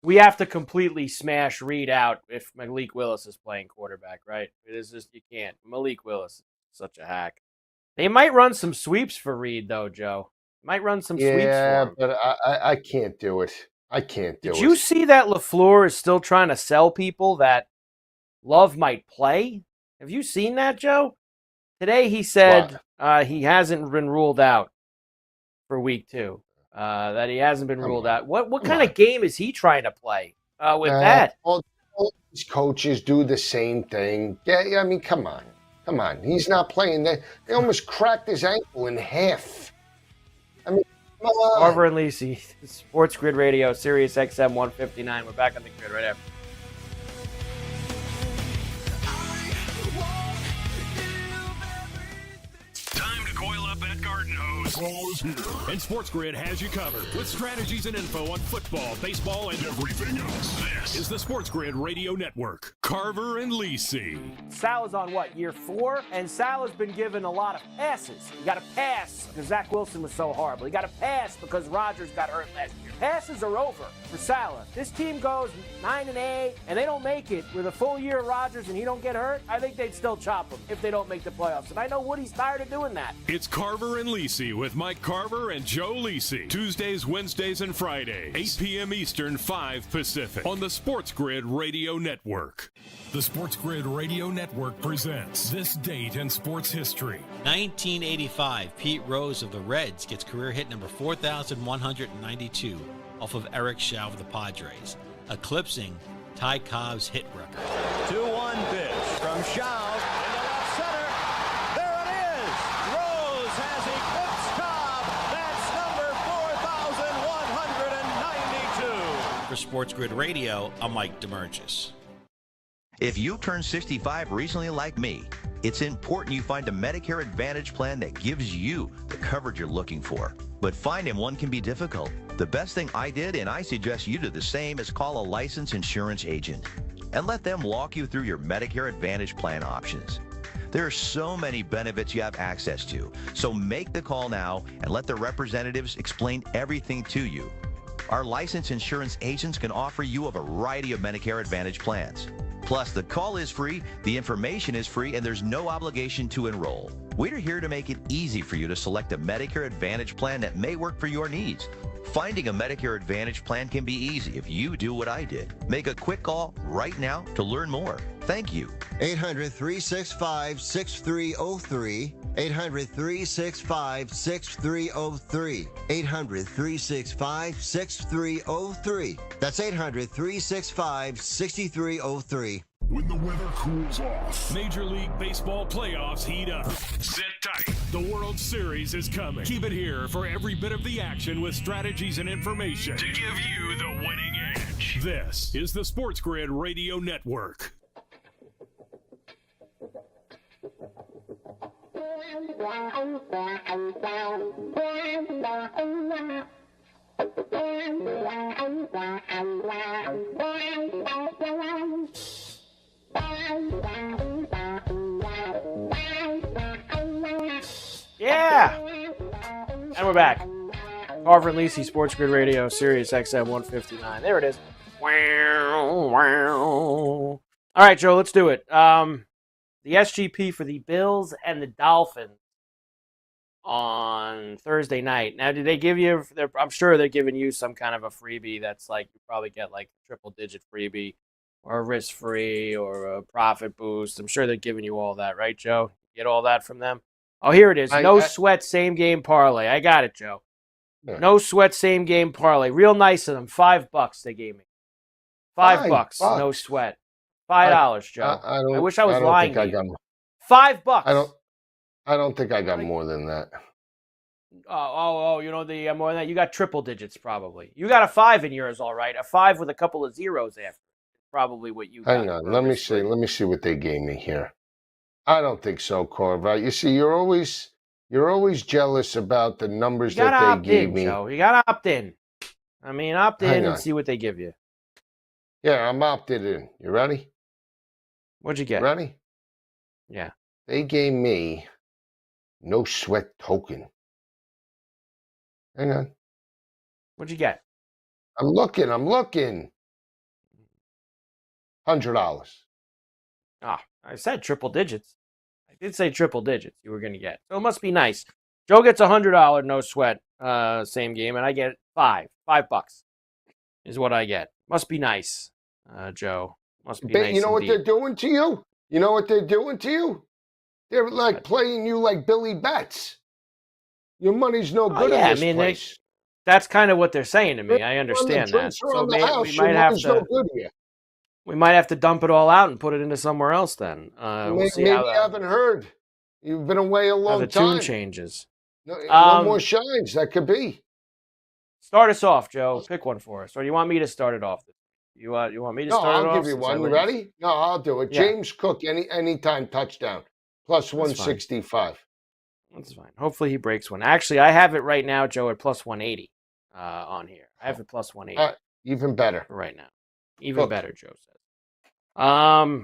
we have to completely smash Reed out if Malik Willis is playing quarterback, right? It is just, you can't. Malik Willis is such a hack. They might run some sweeps for Reed, though, Joe. Might run some sweeps for him.
Yeah, but I can't do it. Did
you see that LaFleur is still trying to sell people that Love might play? Have you seen that, Joe? Today he said he hasn't been ruled out. for week 2. That he hasn't been ruled out. What
Come
kind
on.
of game is he trying to play with that?
All these coaches do the same thing. Yeah, I mean, come on. He's not playing. They almost cracked his ankle in half. I mean, come on.
Carver and LIsi, Sports Grid Radio, Sirius XM 159. We're back on the grid right after.
Time to coil up that garden hose. Fall is here. And SportsGrid has you covered with strategies and info on football, baseball, and everything else. This is the SportsGrid Radio Network. Carver and LIsi.
Sal is on what, year 4? And Sal has been given a lot of passes. You got to pass because Zach Wilson was so horrible. You got to pass because Rodgers got hurt last year. Passes are over for Salah. This team goes 9-8 and they don't make it with a full year of Rodgers and he don't get hurt. I think they'd still chop him if they don't make the playoffs. And I know Woody's tired of doing that.
It's Carver and LIsi with Mike Carver and Joe LIsi. Tuesdays, Wednesdays, and Fridays. 8 p.m. Eastern, 5 Pacific. On the SportsGrid Radio Network. The SportsGrid Radio Network presents This Date in Sports History.
1985, Pete Rose of the Reds gets career hit number 4,192 off of Eric Shaw of the Padres, eclipsing Ty Cobb's hit record.
2-1 pitch from Shaw into left center. There it is. Rose has eclipsed Cobb. That's number 4,192.
For SportsGrid Radio, I'm Mike DeMurgis.
If you turned 65 recently like me, it's important you find a Medicare Advantage plan that gives you the coverage you're looking for. But finding one can be difficult. The best thing I did, and I suggest you do the same, is call a licensed insurance agent and let them walk you through your Medicare Advantage plan options. There are so many benefits you have access to, so make the call now and let the representatives explain everything to you. Our licensed insurance agents can offer you a variety of Medicare Advantage plans. Plus, the call is free, the information is free, and there's no obligation to enroll. We're here to make it easy for you to select a Medicare Advantage plan that may work for your needs. Finding a Medicare Advantage plan can be easy if you do what I did. Make a quick call right now to learn more. Thank you.
800-365-6303. 800-365-6303. 800-365-6303. That's 800-365-6303.
When the weather cools off, Major League Baseball playoffs heat up. Sit tight. The World Series is coming. Keep it here for every bit of the action with strategies and information to give you the winning edge. This is the SportsGrid Radio Network.
Yeah! And we're back. Carver and LIsi, Sports Grid Radio, Sirius XM 159. There it is. All right, Joe, let's do it. The SGP for the Bills and the Dolphins on Thursday night. Now, did they give you, I'm sure they're giving you some kind of a freebie that's like, you probably get like a triple-digit freebie or a risk-free or a profit boost. I'm sure they're giving you all that, right, Joe? Get all that from them? Oh, here it is. No sweat, same-game parlay. I got it, Joe. Yeah. No sweat, same-game parlay. Real nice of them. $5 they gave me. $5. No sweat. $5, Joe. I wish I was lying to you. $5.
I don't think I got more than that.
You know more than that. You got triple digits probably. You got a 5 in yours, all right. A 5 with a couple of zeros after. Probably what you got.
Hang on. Let me see. Let me see what they gave me here. I don't think so, Carver. You see, you're always jealous about the numbers that they gave me.
Joe. You got to opt in. I mean, opt in and see what they give you.
Yeah, I'm opted in. You ready?
What'd you get?
Ready?
Yeah.
They gave me no sweat token. Hang on.
What'd you get?
I'm looking. $100.
I said triple digits. I did say triple digits you were going to get. So it must be nice. Joe gets $100 no sweat same game, and I get $5 is what I get. Must be nice, Joe. Must be nice.
You know
indeed.
what they're doing to you? You know what they're doing to you? They're like playing you like Billy Betts. Your money's no good
yeah,
in this place.
that's kind of what they're saying to me. I
The
understand that.
drinks are
So
on the house.
we
Your
might have
money's no
to
good here.
dump it all out and put it into somewhere else. Then we'll see
Maybe
how
you haven't heard. You've been away a
how
long
the tune
time.
changes.
No more shines. That could be.
Start us off, Joe. Pick one for us, or do you want me to start it off? You want me to
No,
start it
I'll
off?
give you one. You ready? No, I'll do it.
Yeah.
James Cook, anytime touchdown, plus 165.
That's fine. Hopefully he breaks one. Actually, I have it right now, Joe, at plus 180 on here. I have it plus 180.
Even better.
For right now. Even better, Joe says. I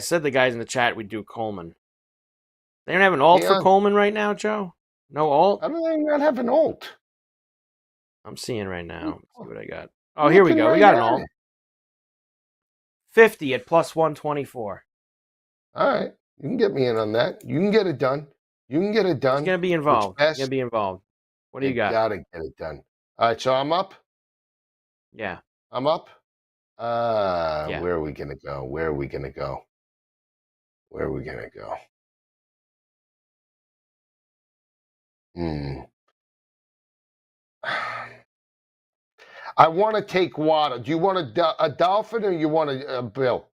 said the guys in the chat we'd do Coleman. They don't have an alt for Coleman right now, Joe? No alt?
How do they not have an alt?
I'm seeing right now. Let's see what I got. Oh, here we go. We got an alt. 50 at plus 124.
All right. You can get me in on that. You can get it done. You can get it done.
He's going to be involved. He's going to be involved. What do you got?
Got to get it done. All right. So I'm up?
Yeah.
I'm up?
Yeah.
Where are we going to go? Where are we going to go? Where are we going to go? I want to take Waddle. Do you want a Dolphin or you want a Bill?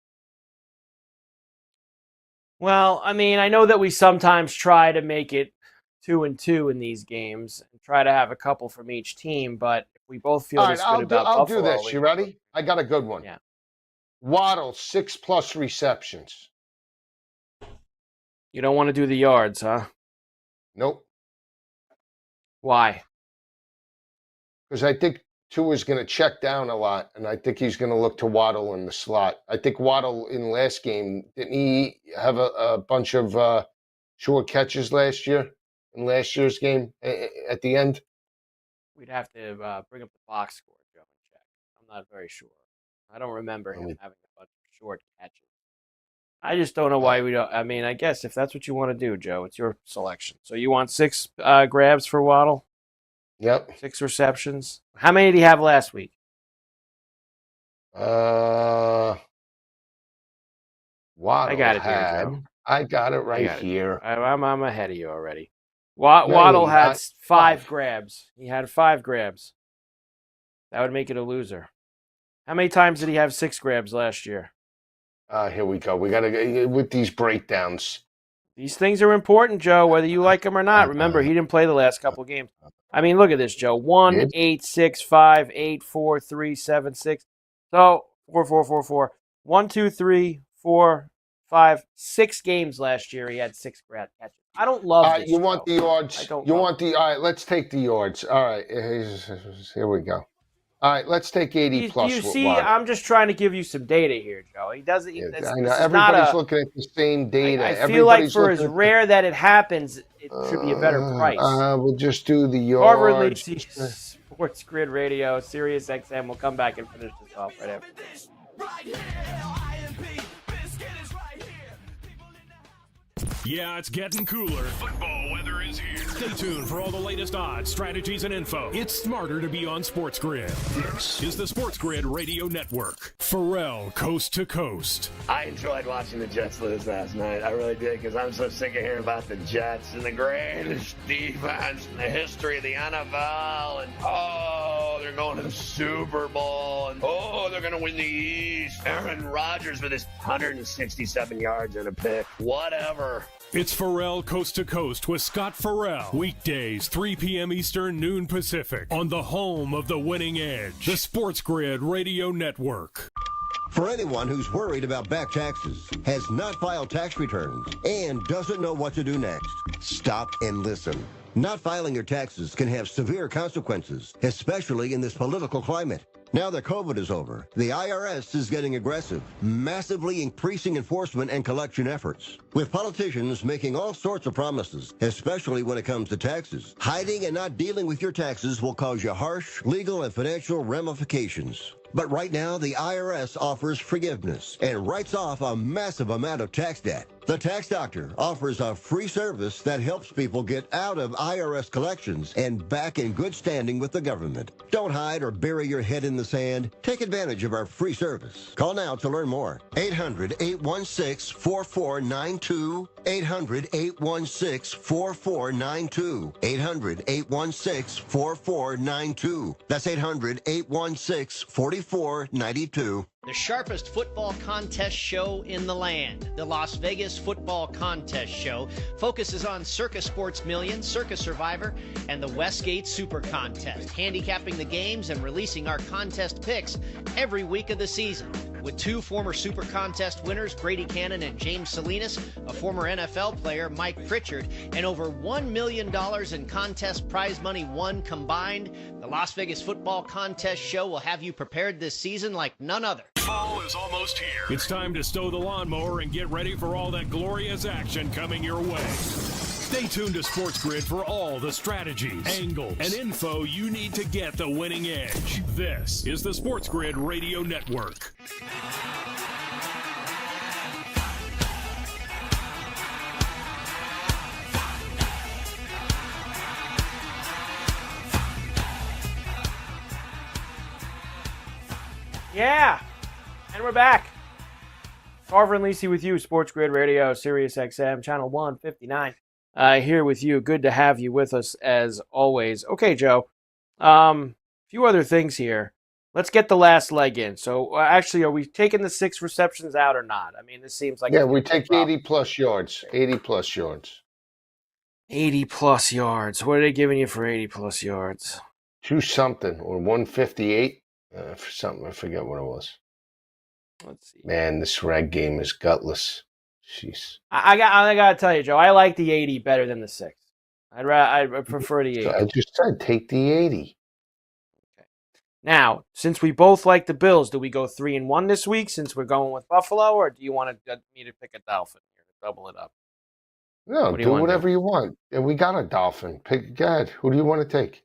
Well, I mean, I know that we sometimes try to make it 2-2 in these games and try to have a couple from each team, but if we both feel this good about
I'll
Buffalo,
do this. You ready? I got a good one.
Yeah.
Waddle, 6+ receptions.
You don't want to do the yards, huh?
Nope.
Why?
Because I think Tua's going to check down a lot, and I think he's going to look to Waddle in the slot. I think Waddle in last game, didn't he have a bunch of short catches last year, in last year's game at the end?
We'd have to bring up the box score, Joe, and check. I'm not very sure. I don't remember him having a bunch of short catches. I just don't know why we don't. I mean, I guess if that's what you want to do, Joe, it's your selection. So you want 6 grabs for Waddle?
Yep.
6 receptions. How many did he have last week?
Waddle
I got it here, Joe.
I got it right here.
I'm ahead of you already. Waddle had 5 grabs. He had 5 grabs. That would make it a loser. How many times did he have 6 grabs last year?
Here we go. We got to with these breakdowns.
These things are important, Joe, whether you like them or not. Remember, he didn't play the last couple of games. I mean, look at this, Joe. 1, 8, 6, 5, 8, 4, 3, 7, 6. So 4, 4, 4, 4. 1, 2, 3, 4, 5, 6 games last year. He had 6 grab catches. I don't love this.
You want the yards? All right, let's take the yards. All right, here we go. All right, let's take 80 plus.
You see, I'm just trying to give you some data here, Joe. He doesn't.
I know everybody's looking at the same data.
I feel like for as rare that it happens, it should be a better price.
We'll just do the yards.
Carver LIsi, SportsGrid Radio, Sirius XM. We'll come back and finish this off right after this.
Yeah, it's getting cooler. Football weather is here. Stay tuned for all the latest odds, strategies, and info. It's smarter to be on SportsGrid. This is the SportsGrid Radio Network. Pharrell, Coast to Coast.
I enjoyed watching the Jets lose last night. I really did, because I'm so sick of hearing about the Jets and the greatest defense in the history of the NFL. And, they're going to the Super Bowl. And, they're going to win the East. Aaron Rodgers with his 167 yards and a pick. Whatever.
It's Pharrell Coast to Coast with Scott Farrell. Weekdays, 3 p.m. Eastern, noon Pacific. On the home of the winning edge. The SportsGrid Radio Network.
For anyone who's worried about back taxes, has not filed tax returns, and doesn't know what to do next, stop and listen. Not filing your taxes can have severe consequences, especially in this political climate. Now that COVID is over, the IRS is getting aggressive, massively increasing enforcement and collection efforts, with politicians making all sorts of promises, especially when it comes to taxes. Hiding and not dealing with your taxes will cause you harsh legal and financial ramifications. But right now, the IRS offers forgiveness and writes off a massive amount of tax debt. The Tax Doctor offers a free service that helps people get out of IRS collections and back in good standing with the government. Don't hide or bury your head in the sand. Take advantage of our free service. Call now to learn more. 800-816-4492. 800-816-4492. 800-816-4492. That's 800-816-4492.
The sharpest football contest show in the land, the Las Vegas Football Contest Show, focuses on Circus Sports Million, Circus Survivor, and the Westgate Super Contest, handicapping the games and releasing our contest picks every week of the season. With two former Super Contest winners, Grady Cannon and James Salinas, a former NFL player, Mike Pritchard, and over $1 million in contest prize money won combined, the Las Vegas Football Contest Show will have you prepared this season like none other.
Fall is almost here. It's time to stow the lawnmower and get ready for all that glorious action coming your way. Stay tuned to SportsGrid for all the strategies, angles, and info you need to get the winning edge. This is the SportsGrid Radio Network.
Yeah, and we're back. Carver and LIsi with you, SportsGrid Radio, Sirius XM, Channel 159. Here with you. Good to have you with us as always. Okay, Joe. Few other things here. Let's get the last leg in. So, actually, are we taking the 6 receptions out or not? I mean, this seems like...
Yeah, we take 80-plus yards. 80-plus yards.
80-plus yards. What are they giving you for 80-plus yards?
2-something, or 158. For something, I forget what it was.
Let's see.
Man, this rag game is gutless. Jeez.
I got to tell you, Joe, I like the 80 better than the 6. I prefer the 80.
I just said take the 80.
Okay. Now, since we both like the Bills, do we go 3-1 this week since we're going with Buffalo, or do you want me to pick a Dolphin here to double it up?
No, do whatever you want. And we got a Dolphin. Pick, go ahead. Who do you want to take?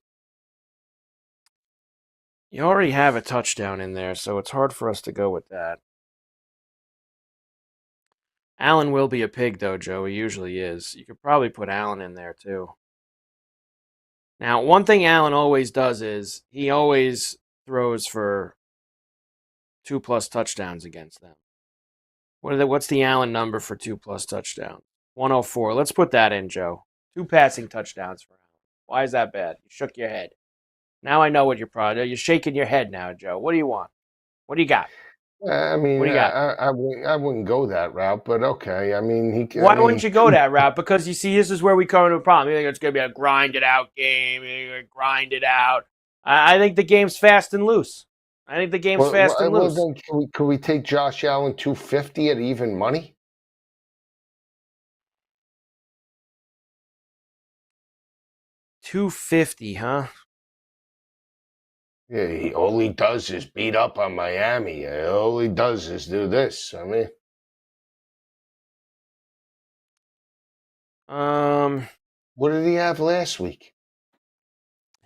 You already have a touchdown in there, so it's hard for us to go with that. Allen will be a pig, though, Joe. He usually is. You could probably put Allen in there, too. Now, one thing Allen always does is he always throws for 2+ touchdowns against them. What's the Allen number for 2+ touchdowns? 104. Let's put that in, Joe. 2 passing touchdowns for Allen. Why is that bad? You shook your head. Now I know what you're probably... You're shaking your head now, Joe. What do you want? What do you got?
I mean,
what do you got?
I wouldn't go that route, but okay. I mean,
Why wouldn't you go that route? Because you see, this is where we come into a problem. You think it's going to be a grind-it-out game. You're going to grind it out. I think the game's fast and loose. I think the game's fast and loose.
Then can we take Josh Allen 250 at even money?
$250, huh?
Yeah, all he does is beat up on Miami. All he does is do this. I mean, what did he have last week?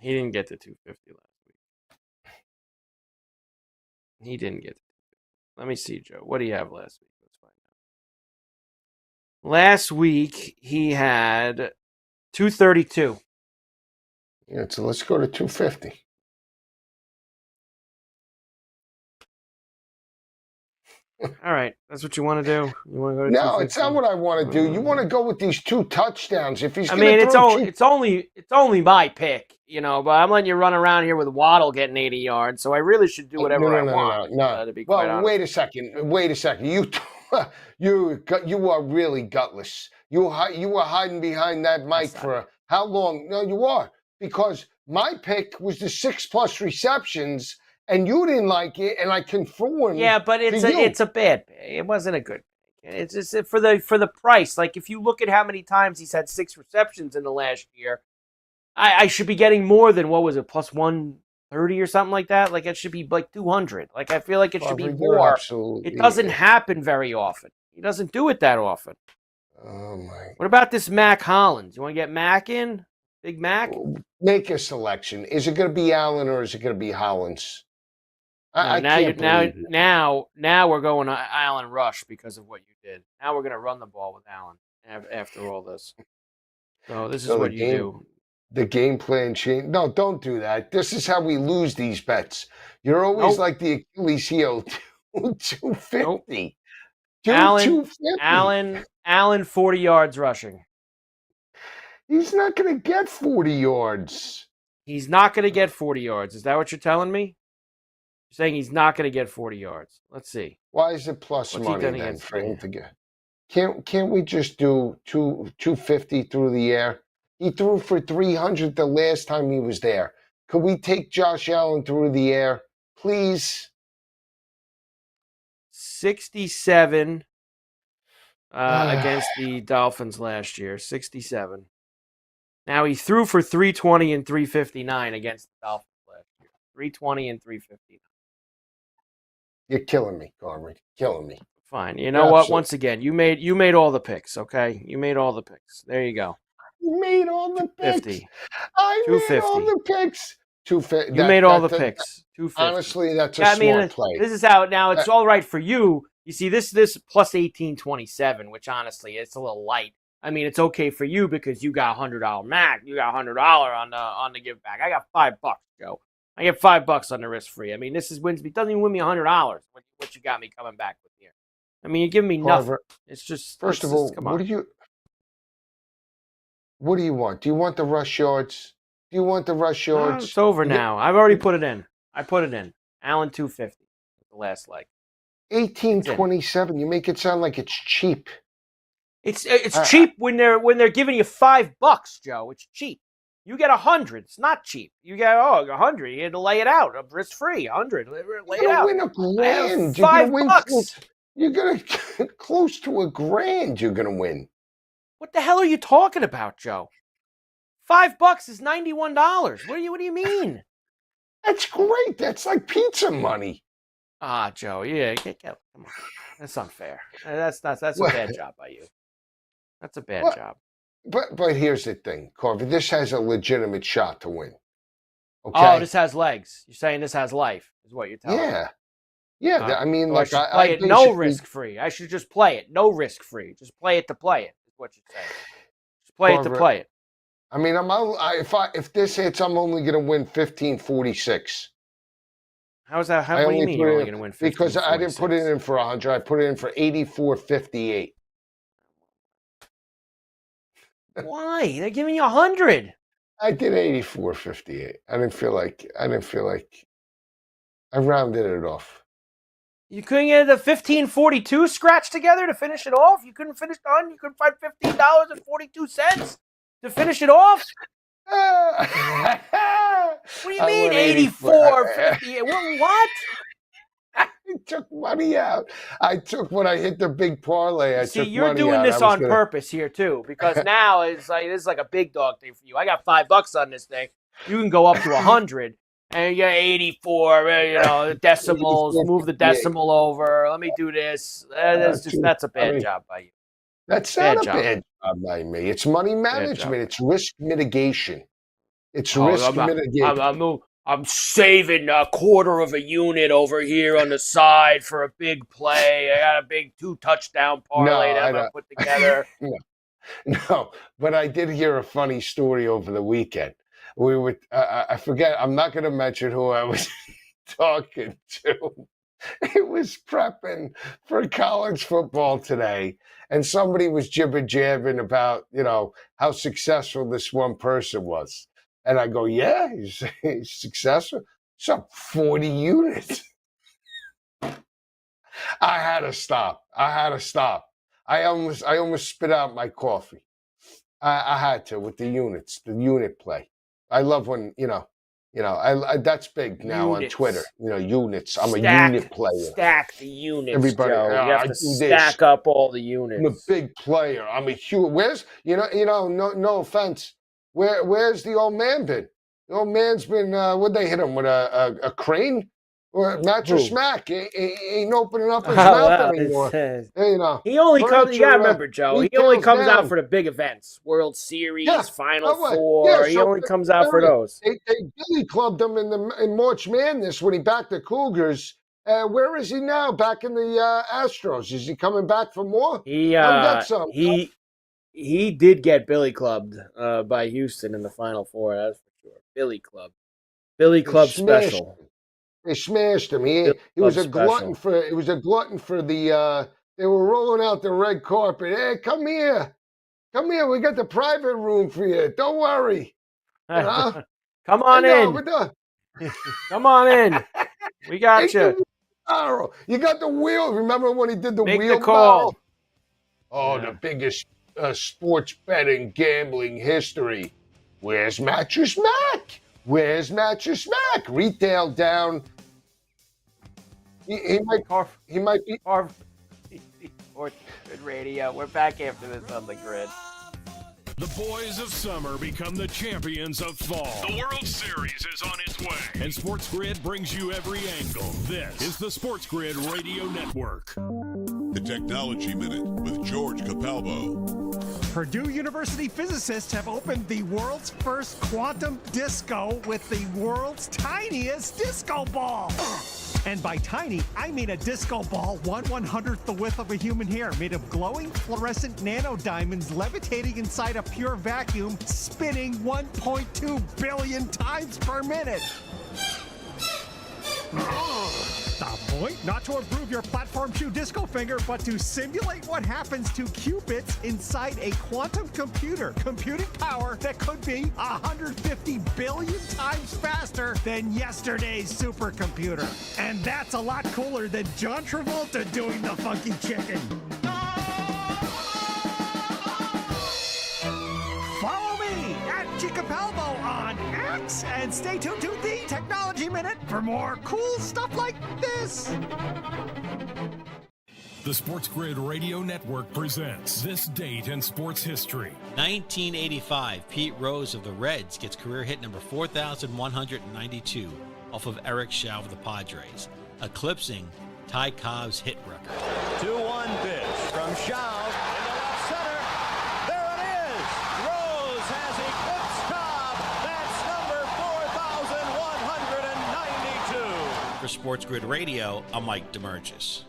He didn't get to 250 last week. He didn't get to 250. Let me see, Joe. What did he have last week? Let's find out. Last week he had 232.
Yeah, so let's go to 250.
All right, that's what you want to do. You want to go to
No, it's not what I want to do. You want to go with these 2 touchdowns. If he's,
I mean, it's only my pick, you know. But I'm letting you run around here with Waddle getting 80 yards, so I really should do whatever I want.
No.
To be quite honest.
Wait a second. You are really gutless. You were hiding behind that mic for how long? No, you are, because my pick was the 6+ receptions. And you didn't like it, and I conformed.
Yeah, but it's a bad pick. It wasn't a good pick. It's just for the price. Like, if you look at how many times he's had 6 receptions in the last year, I should be getting more than, what was it, plus 130 or something like that? Like, it should be like 200. Like, I feel like it should be more.
Absolutely.
It doesn't happen very often. He doesn't do it that often.
Oh my!
What about this Mac Hollins? You want to get Mac in? Big Mac?
Make a selection. Is it going to be Allen or is it going to be Hollins? I
now
can't believe it.
now we're going to Allen Rush because of what you did. Now we're going to run the ball with Allen after all this. So this is
So
what you do.
the game plan change. No, don't do that. This is how we lose these bets. You're always
Nope.
like the Achilles heel. 250.
Nope.
Do
Allen
250.
Allen 40 yards rushing.
He's not going to get 40 yards.
He's not going to get 40 yards. Is that what you're telling me? You're saying he's not going to get 40 yards. Let's see.
Why is it plus
What's he
money
done
then
against
for him
me?
to get? Can't we just do 250 through the air? He threw for 300 the last time he was there. Could we take Josh Allen through the air, please?
67 against the Dolphins last year. 67. Now he threw for 320 and 359 against the Dolphins last year. 320 and 359.
You're killing me, Carver. Killing me.
Fine. You know what? Once again, you made all the picks, okay? You made all the picks. There you go.
You made all the picks.
250.
I made all the picks. 250.
You made all the picks. 250.
Honestly, that's a smart play.
This is how now it's all right for you. You see, this plus 1827, which honestly it's a little light. I mean, it's okay for you because you got $100 max. You got $100 on the give back. I got $5, Joe. I get $5 on the risk free. I mean, this is wins me. Doesn't even win me $100. What you got me coming back with here? I mean, you're giving me nothing. It's just
First of all, what do you want? Do you want the rush yards? Do you want the rush yards?
It's over now. I've already put it in. I put it in. Allen 250. The last leg.
1827. You make it sound like it's cheap.
It's cheap when they're giving you $5, Joe. It's cheap. You get 100. It's not cheap. You get 100. You had to lay it out. Risk free. 100. Lay it out.
You're gonna win $1 grand.
$5.
You're gonna close to $1,000. You're gonna win.
What the hell are you talking about, Joe? $5 is $91. What do you mean?
That's great. That's like pizza money.
Joe. Yeah. Come on. That's unfair. That's a bad job by you. That's a bad job.
But here's the thing, Carver. This has a legitimate shot to win. Okay.
Oh, this has legs. You're saying this has life, is what you're telling me.
Yeah. I mean,
like I play it no risk free. I should just play it no risk free. Just play it to play it. Is what you're saying. Just play
Carver,
it to play it.
I mean, if this hits, I'm only going to win 1546.
How's that? What do you mean you're only going to win 15?
Because I didn't put it in for 100. I put it in for 8458.
Why? They're giving you 100.
I did 8458. I didn't feel like I rounded it off.
You couldn't get the 1542 scratched together to finish it off? You couldn't finish the 100? You couldn't find $15.42 to finish it off? What do you mean 84.58? What?
I took money out. I took when I hit the big parlay.
See, you're doing this on purpose here too, because now it's like this is like a big dog thing for you. I got $5 on this thing. You can go up to 100, and you got 84. Decimals. Move the decimal over. Let me do this. That's a bad job by you.
That's not a bad job by me. It's money management. It's risk mitigation. It's risk mitigation.
I'm saving a quarter of a unit over here on the side for a big play. I got a big 2-touchdown parlay that I'm going to put together.
No, but I did hear a funny story over the weekend. We were, I forget, I'm not going to mention who I was talking to. It was prepping for college football today. And somebody was jibber-jabbing about, how successful this one person was. And I go, yeah, he's successful. It's up 40 units. I had to stop. I almost spit out my coffee. I had to with the units, the unit play. I love when, that's big now on Twitter. Units. I'm a unit player.
Stack the units,
Everybody,
Joe. You have to stack up all the units.
I'm a big player. I'm a huge. Where's, no offense. Where's the old man been? The old man's been, what'd they hit him with, a crane? Or Mattress
Who?
Mac ain't opening up his
Oh,
mouth
well,
anymore.
he only comes. You gotta
Furniture
remember, Joe. He only
retails
comes out
down.
for the big events, World
Yeah.
Series, Final
Oh, what? Yeah.
Four. He
So
only comes out for
area.
those.
They Billy clubbed him in March Madness when he backed the Cougars. Where is he now? Back in the Astros? Is he coming back for more? Come get some.
He did get Billy clubbed by Houston in the Final Four. That's for sure. Billy Club. Billy
They
Club
smashed
special.
They smashed him.
Billy
He was
Club
a glutton
special.
for. He was a glutton for the. They were rolling out the red carpet. Hey, come here. Come here. We got the private room for you. Don't worry. You know?
Come on in.
We're done.
Come on in. We got
Take
you.
the wheelbarrow. You got the wheel. Remember when he did the
Make the
wheelbarrow?
call.
Oh, the biggest sports betting gambling history. Where's Mattress Mac? Where's Mattress Mac? Retail down. He might be.
Carver Sports Grid Radio. We're back after this on the grid.
The boys of summer become the champions of fall. The World Series is on its way. And SportsGrid brings you every angle. This is the SportsGrid Radio Network.
The Technology Minute with George Capalbo.
Purdue University physicists have opened the world's first quantum disco with the world's tiniest disco ball. And by tiny, I mean a disco ball 1/100th the width of a human hair, made of glowing fluorescent nanodiamonds levitating inside a pure vacuum, spinning 1.2 billion times per minute. The point? Not to improve your platform shoe disco finger, but to simulate what happens to qubits inside a quantum computer. Computing power that could be 150 billion times faster than yesterday's supercomputer. And that's a lot cooler than John Travolta doing the funky chicken. Follow me at Chicapalvo on X and stay tuned to the Technology Minute for more cool stuff like this.
The SportsGrid Radio Network presents this date in sports history.
1985, Pete Rose of the Reds gets career hit number 4,192 off of Eric Shaw of the Padres, eclipsing Ty Cobb's hit record.
2-1 pitch from Shaw into left center. There it is. Rose has eclipsed Cobb. That's number 4,192.
For SportsGrid Radio, I'm Mike DeMurgis.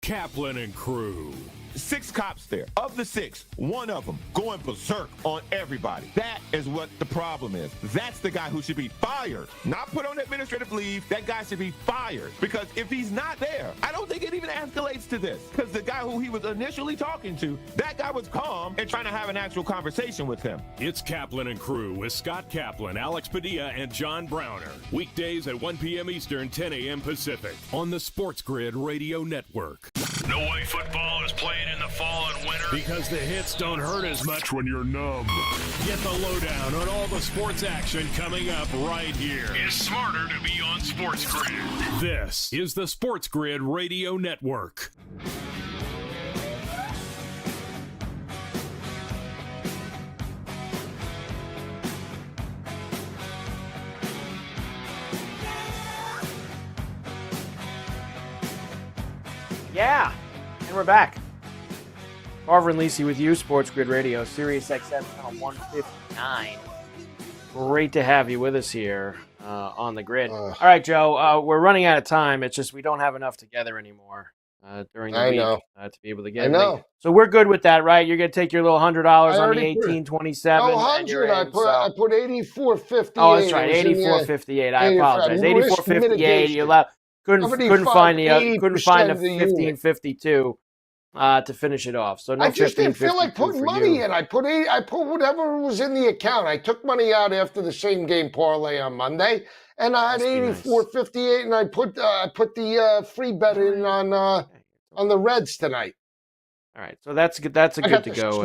Kaplan and crew.
6 cops there. Of the 6, 1 of them going berserk on everybody. That is what the problem is. That's the guy who should be fired. Not put on administrative leave. That guy should be fired. Because if he's not there, I don't think it even escalates to this. Because the guy who he was initially talking to, that guy was calm and trying to have an actual conversation with him.
It's Kaplan and crew with Scott Kaplan, Alex Padilla, and John Browner. Weekdays at 1 p.m. Eastern, 10 a.m. Pacific on the SportsGrid Radio Network. No way football is playing in the fall and winter because the hits don't hurt as much when you're numb. Get the lowdown on all the sports action coming up right here. It's smarter to be on SportsGrid. This is the SportsGrid Radio Network.
Yeah, and we're back. Carver LIsi with you, SportsGrid Radio, Sirius XM channel 159. Great to have you with us here on the grid. All right, Joe, we're running out of time. It's just we don't have enough together anymore during the week to be able to get everything. So we're good with that, right? You're going to take your little $100 on the 1827.
No, 100. I put 84.58.
Oh, that's right, 84.58. I apologize. 84.58. You allowed. Couldn't find the 1552 to finish it off. So no,
I just didn't feel like putting money in. I put whatever was in the account. I took money out after the same game parlay on Monday, and I had 84.58, and I put the free bet in on the Reds tonight.
All right, so that's good. That's a good to go.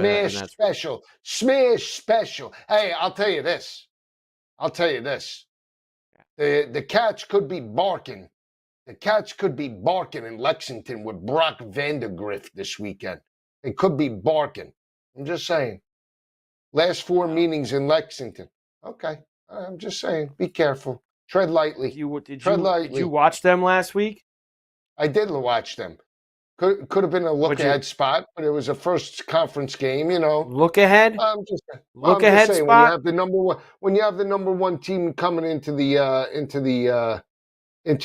Smash special. Hey, I'll tell you this. The Cats could be barking. The Cats could be barking in Lexington with Brock Vandegrift this weekend. They could be barking. I'm just saying. Last 4 meetings in Lexington. Okay. I'm just saying. Be careful. Tread lightly.
Did you watch them last week?
I did watch them. Could have been a look ahead spot, but it was a first conference game.
Look ahead.
I'm just
spot.
saying when you have the number one team coming into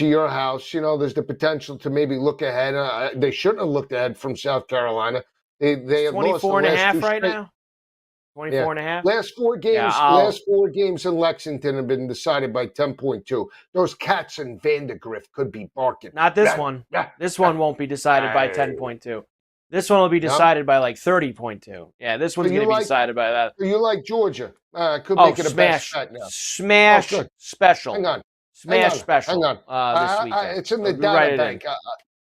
your house, there's the potential to maybe look ahead. They shouldn't have looked ahead from South Carolina. They had lost
24
the
and a
last
half
two
right
straight.
now. 24 and a half.
Last four games in Lexington have been decided by 10.2. Those cats in Vandergrift could be barking.
Not this one. This one won't be decided by 10.2. This one will be decided by like 30.2. Yeah, this one's going to be decided by that.
You like Georgia? Could make it a
smash.
best bet now.
Smash special.
Hang on.
Smash special.
Hang on.
This weekend.
It's in the data bank.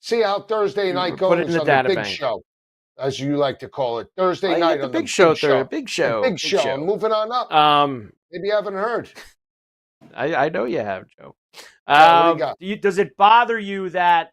See how Thursday night goes on the big show, as you like to call it. Thursday night on the big show.
Big show.
Big show. Moving on up. Maybe you haven't heard.
I know you have, Joe.
What do you got?
Does it bother you that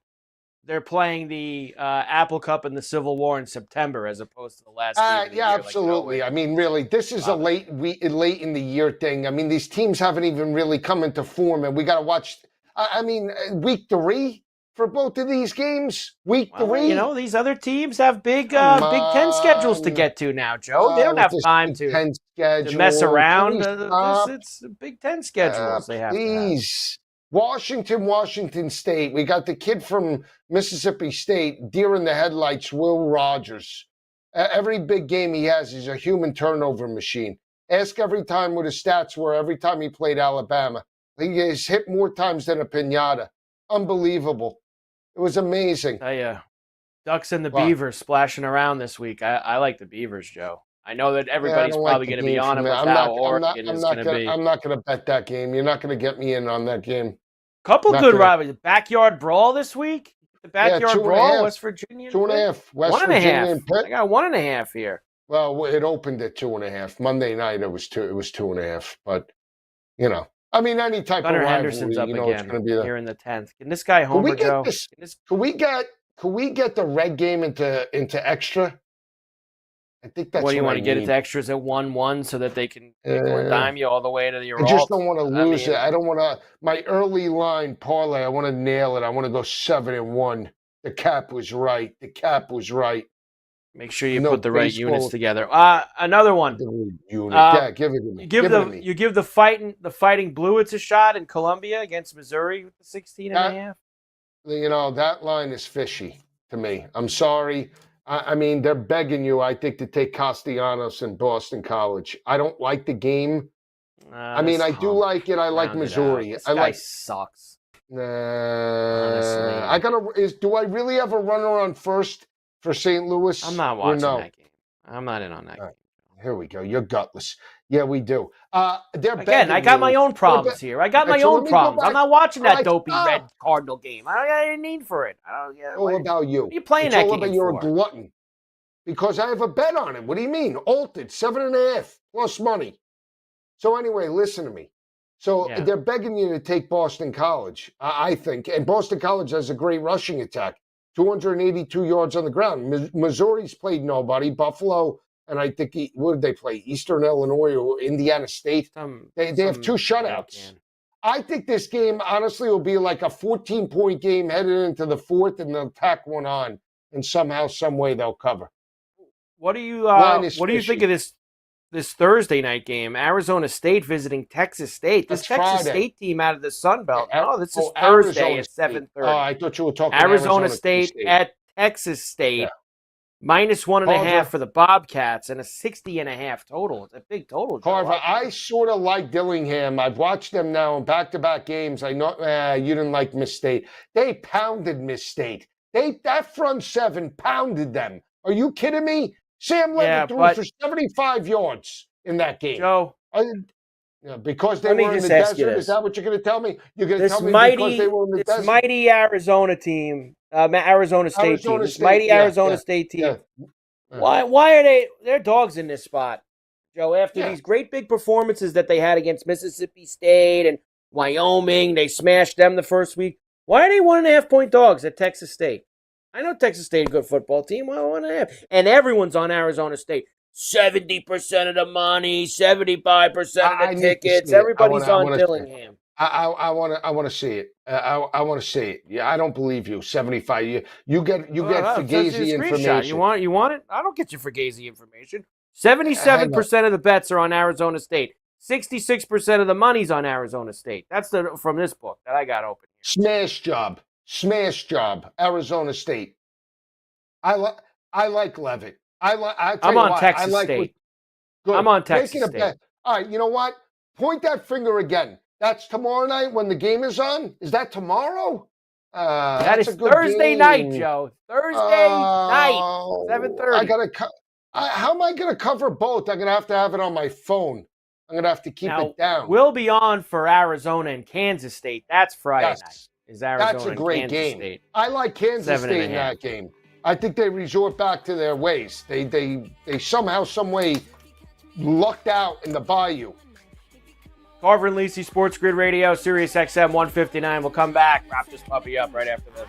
they're playing the Apple Cup and the Civil War in September as opposed to the last game of the year,
absolutely. I mean, really, this is a late in the year thing. I mean, these teams haven't even really come into form, and we got to watch. I mean, week 3 for both of these games. Week 3.
These other teams have big Ten schedules to get to now, Joe. They don't have time to mess around. It's Big Ten schedules they have to have.
Washington State. We got the kid from Mississippi State, deer in the headlights, Will Rogers. Every big game he has, he's a human turnover machine. Ask every time what his stats were every time he played Alabama. He has hit more times than a piñata. Unbelievable. It was amazing.
Ducks and the Beavers splashing around this week. I like the Beavers, Joe. I know that everybody's probably going to be on it with how Oregon is going to be.
I'm not going to bet that game. You're not going to get me in on that game.
Couple good rivalries. Backyard brawl this week. The backyard brawl, West Virginia.
2.5. West Virginia and Pitt.
I got 1.5 here.
Well, it opened at 2.5. Monday night it was 2. It was 2.5. But I mean, any type
Gunnar
of rivalry,
Henderson's up again
it's going to be
here in the 10th. Can this guy homer, Joe?
Could we get the red game into extra? I think that's
what do you want to get it to extras at 1-1 so that they can dime you all the way to your
I just don't want to lose it. I don't want to. My early line parlay, I want to nail it. I want to go 7-1. The cap was right.
Make sure you put the right units together. Another one.
Unit. Give it to me.
You give the fighting Bluets a shot in Columbia against Missouri with the 16.5.
That line is fishy to me. I'm sorry. I mean, they're begging you, I think, to take Castellanos and Boston College. I don't like the game. I mean, I do like it. I like Missouri.
This guy sucks.
Honestly. Do I really have a runner on first for St. Louis?
I'm not watching that game. I'm not in on that game.
Here we go. You're gutless. Yeah, we do.
Again, I got my own problems here. I'm not watching that dopey red Cardinal game. I don't got any need for it.
All about you.
What are you playing that game
about you're a glutton. Because I have a bet on him. What do you mean? Alted, 7.5 plus money. So anyway, listen to me. So they're begging you to take Boston College, I think. And Boston College has a great rushing attack. 282 yards on the ground. Missouri's played nobody. Buffalo... And I think, what did they play? Eastern Illinois or Indiana State? They have 2 shutouts. I think this game, honestly, will be like a 14-point game headed into the 4th, and they'll tack one on. And somehow, some way, they'll cover.
What do you think of this Thursday night game? Arizona State visiting Texas State. This Texas State team out of the Sun Belt. No, this is Thursday at 7:30.
Oh, I thought you were talking
Arizona State at Texas State. Yeah. Minus 1.5 for the Bobcats and a 60.5 total. It's a big total.
Carver, I sort of like Dillingham. I've watched them now in back-to-back games. I know you didn't like Miss State. They pounded Miss State. That front 7 pounded them. Are you kidding me? Sam Levitt threw for 75 yards in that game.
Joe.
Because they were in the desert? Is that what you're going to tell me? You're going to tell me because they were in the desert?
This mighty Arizona team, Arizona State team, this mighty Arizona State team. Why are they're dogs in this spot, Joe, after these great big performances that they had against Mississippi State and Wyoming, they smashed them the first week. Why are they 1.5-point dogs at Texas State? I know Texas State is a good football team. Why 1.5? And everyone's on Arizona State. 70% of the money, 75% of the tickets. Everybody's on Dillingham.
I want to see it. I want to see it. Yeah, I don't believe you. 75. You get
It says
Fugazi
your screenshot.
information.
You want it? I don't get you Fugazi information.
Hang on.
77% of the bets are on Arizona State. 66% of the money's on Arizona State. That's from this book that I got open here.
Smash job. Arizona State. I like Levitt.
I'm on Texas State.
Good.
I'm on Texas
Making a
State.
bet. All right, you know what? Point that finger again. That's tomorrow night when the game is on? Is that tomorrow?
That is
a good
Thursday
game.
night, Joe. Thursday night, 7:30.
How am I going to cover both? I'm going to have it on my phone. I'm going to have to keep
Now,
it down.
we'll be on for Arizona and Kansas State. That's Friday night. Is Arizona
That's a
and
great
Kansas
game.
State.
I like Kansas State in
7.5.
that game. I think they resort back to their ways. They somehow, some way lucked out in the bayou.
Carver and Lisi, Sports Grid Radio, Sirius XM 159. We'll come back, wrap this puppy up right after this.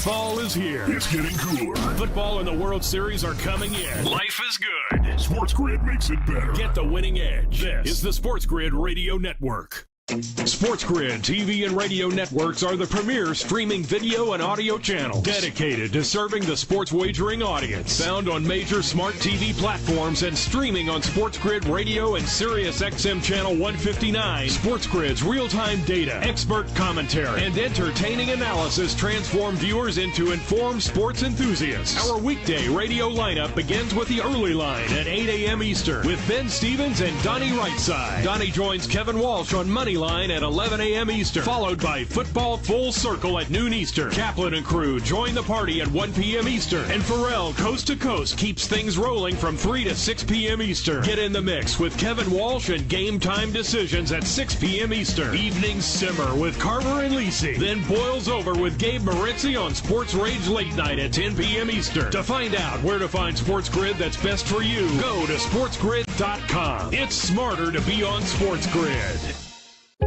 Fall is here. It's getting cooler. Football and the World Series are coming in. Life is good. Sports Grid makes it better. Get the winning edge. This is the Sports Grid Radio Network. SportsGrid TV and radio networks are the premier streaming video and audio channels dedicated to serving the sports wagering audience. Found on major smart TV platforms and streaming on SportsGrid Radio and Sirius XM Channel 159. SportsGrid's real-time data, expert commentary, and entertaining analysis transform viewers into informed sports enthusiasts. Our weekday radio lineup begins with the early line at 8 a.m. Eastern with Ben Stevens and Donnie Rightside. Donnie joins Kevin Walsh on Money Line at 11 a.m. Eastern, followed by Football Full Circle at noon Eastern. Kaplan and crew join the party at 1 p.m. Eastern. And Pharrell Coast to Coast keeps things rolling from 3 to 6 p.m. Eastern. Get in the mix with Kevin Walsh and Game Time Decisions at 6 p.m. Eastern. Evenings simmer with Carver and Lisi. Then boils over with Gabe Moritzi on Sports Rage Late Night at 10 p.m. Eastern. To find out where to find Sports Grid that's best for you, go to sportsgrid.com. It's smarter to be on Sports Grid.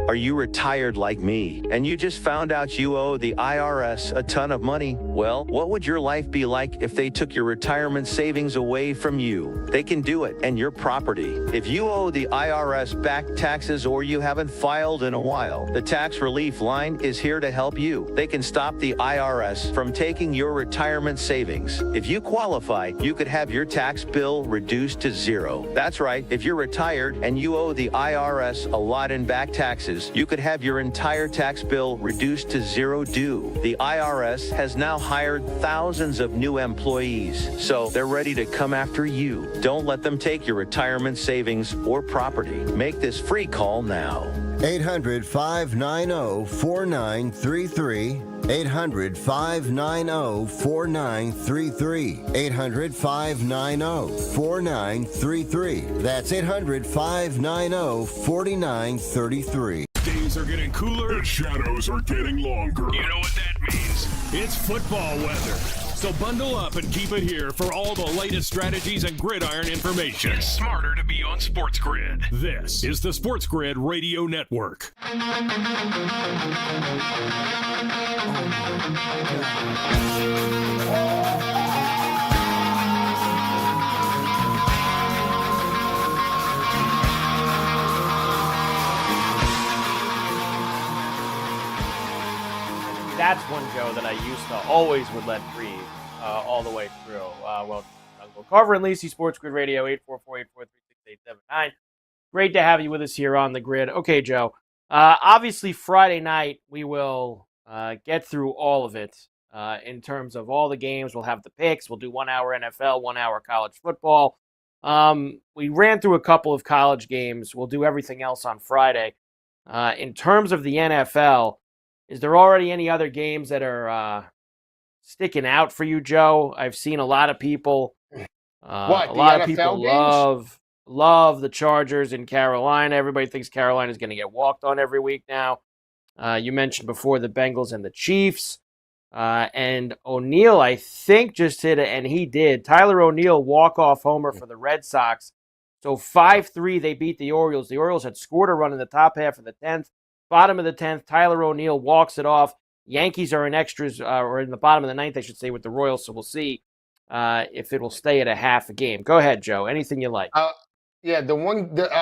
Are you retired like me, and you just found out you owe the IRS a ton of money? Well, what would your life be like if they took your retirement savings away from you? They can do it, and your property. If you owe the IRS back taxes or you haven't filed in a while, the Tax Relief Line is here to help you. They can stop the IRS from taking your retirement savings. If you qualify, you could have your tax bill reduced to zero. That's right, if you're retired and you owe the IRS a lot in back taxes, you could have your entire tax bill reduced to zero due. The IRS has now hired thousands of new employees, so they're ready to come after you. Don't let them take your retirement savings or property. Make this free call now.
800-590-4933. 800-590-4933. 800-590-4933. That's 800-590-4933.
Days are getting cooler and shadows are getting longer. You know what that means? It's football weather. So bundle up and keep it here for all the latest strategies and gridiron information. It's smarter to be on Sports Grid. This is the Sports Grid Radio Network.
That's one, Joe, that I used to always would let breathe all the way through. Carver and Lisi, Sports Grid Radio, 844-843-6879. Great to have you with us here on the grid. Okay, Joe. Obviously, Friday night, we will get through all of it in terms of all the games. We'll have the picks. We'll do 1 hour NFL, 1 hour college football. We ran through a couple of college games. We'll do everything else on Friday. In terms of the NFL, is there already any other games that are sticking out for you, Joe? I've seen a lot of people.
What,
a lot
NFL
of people
games?
love the Chargers in Carolina. Everybody thinks Carolina is going to get walked on every week now. You mentioned before the Bengals and the Chiefs. And O'Neal, I think, just hit it, and he did. Tyler O'Neal, walk-off homer for the Red Sox. So 5-3, they beat the Orioles. The Orioles had scored a run in the top half of the 10th. Bottom of the 10th, Tyler O'Neal walks it off. Yankees are in extras, or in the bottom of the 9th, I should say, with the Royals, so we'll see. if it will stay at a half a game. Go ahead, Joe. Anything you like.
Yeah,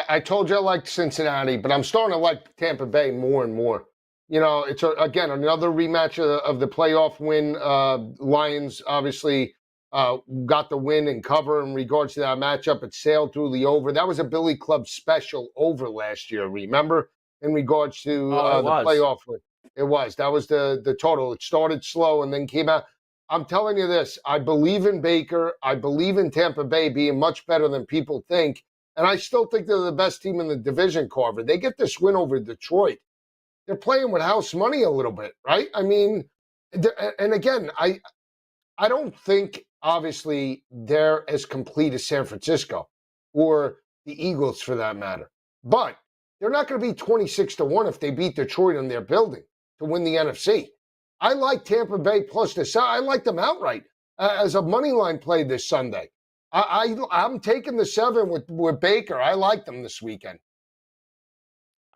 I told you I liked Cincinnati, but I'm starting to like Tampa Bay more and more. You know, it's again another rematch of the playoff win. Lions obviously got the win and cover in regards to that matchup. It sailed through the over. That was a Billy Club special over last year. Remember, in regards to the playoff win, it was. That was the total. It started slow and then came out. I'm telling you this. I believe in Baker. I believe in Tampa Bay being much better than people think. And I still think they're the best team in the division, Carver. They get this win over Detroit. They're playing with house money a little bit, right? I mean, and again, I don't think, obviously, they're as complete as San Francisco or the Eagles for that matter. But they're not going to be 26-1 if they beat Detroit in their building to win the NFC. I like Tampa Bay plus I like them outright as a money line play this Sunday. I'm taking the 7 with Baker. I like them this weekend.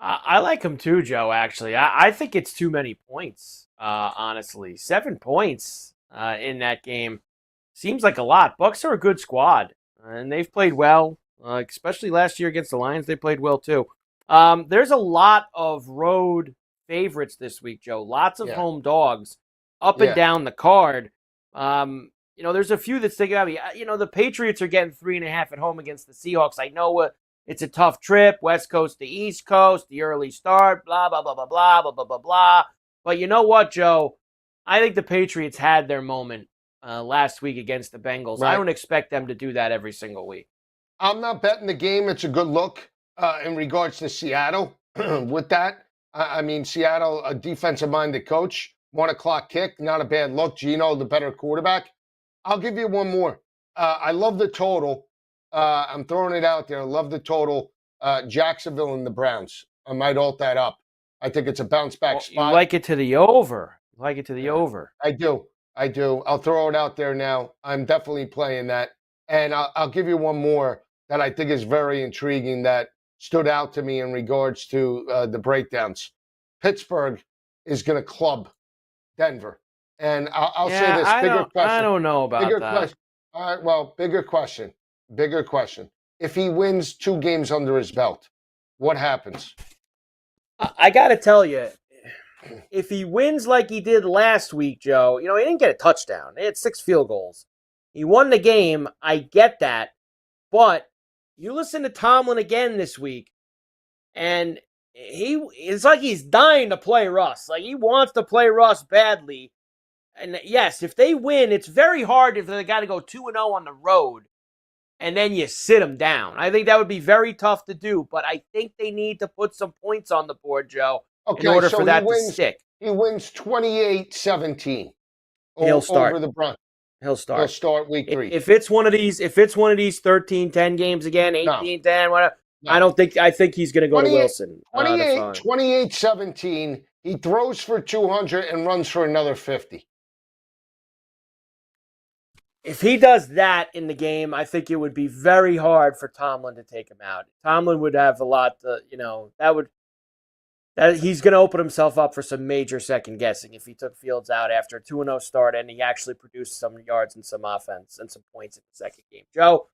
I like them too, Joe, actually. I think it's too many points, honestly. 7 points in that game seems like a lot. Bucks are a good squad, and they've played well, especially last year against the Lions. They played well too. There's a lot of road favorites this week, Joe. Lots of home dogs up and down the card. There's a few that stick out. The Patriots are getting 3.5 at home against the Seahawks. I know it's a tough trip, West Coast to East Coast, the early start, blah, blah, blah, blah, blah, blah, blah, blah, blah. But you know what, Joe? I think the Patriots had their moment last week against the Bengals. Right. I don't expect them to do that every single week.
I'm not betting the game. It's a good look in regards to Seattle with that. I mean, Seattle, a defensive-minded coach, 1 o'clock kick, not a bad look. Geno, the better quarterback. I'll give you one more. I love the total. I'm throwing it out there. I love the total. Jacksonville and the Browns. I might alt that up. I think it's a bounce-back spot.
You like it to the over. Over.
I do. I'll throw it out there now. I'm definitely playing that. And I'll give you one more that I think is very intriguing that stood out to me in regards to the breakdowns. Pittsburgh is going to club Denver. And I'll say this, bigger question.
I don't know about that.
Question. All right, well, bigger question. If he wins 2 games under his belt, what happens?
I got to tell you, if he wins like he did last week, Joe, he didn't get a touchdown. He had 6 field goals. He won the game. I get that. But you listen to Tomlin again this week, and it's like he's dying to play Russ. Like, he wants to play Russ badly. And yes, if they win, it's very hard if they got to go 2-0 on the road and then you sit them down. I think that would be very tough to do, but I think they need to put some points on the board, Joe, in order for that to stick.
He wins 28-17.
He'll start.
Over the Browns.
He'll start.
He'll start week 3.
If it's one of these 13-10 games again, 18-10, whatever, no. I think he's going to go to Wilson.
28-17. He throws for 200 and runs for another 50.
If he does that in the game, I think it would be very hard for Tomlin to take him out. Tomlin would have a lot to, he's going to open himself up for some major second guessing if he took Fields out after a 2-0 start and he actually produced some yards and some offense and some points in the second game. Joe,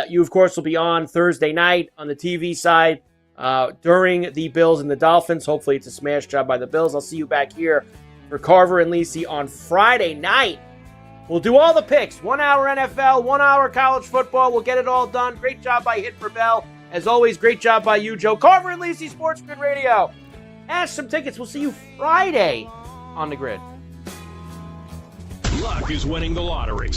you, of course, will be on Thursday night on the TV side during the Bills and the Dolphins. Hopefully it's a smash job by the Bills. I'll see you back here for Carver and LIsi on Friday night. We'll do all the picks. 1 hour NFL, 1 hour college football. We'll get it all done. Great job by Hit for Bell. As always, great job by you, Joe. Carver and LIsi, SportsGrid Radio. Ask some tickets. We'll see you Friday on the grid.
Luck is winning the lottery.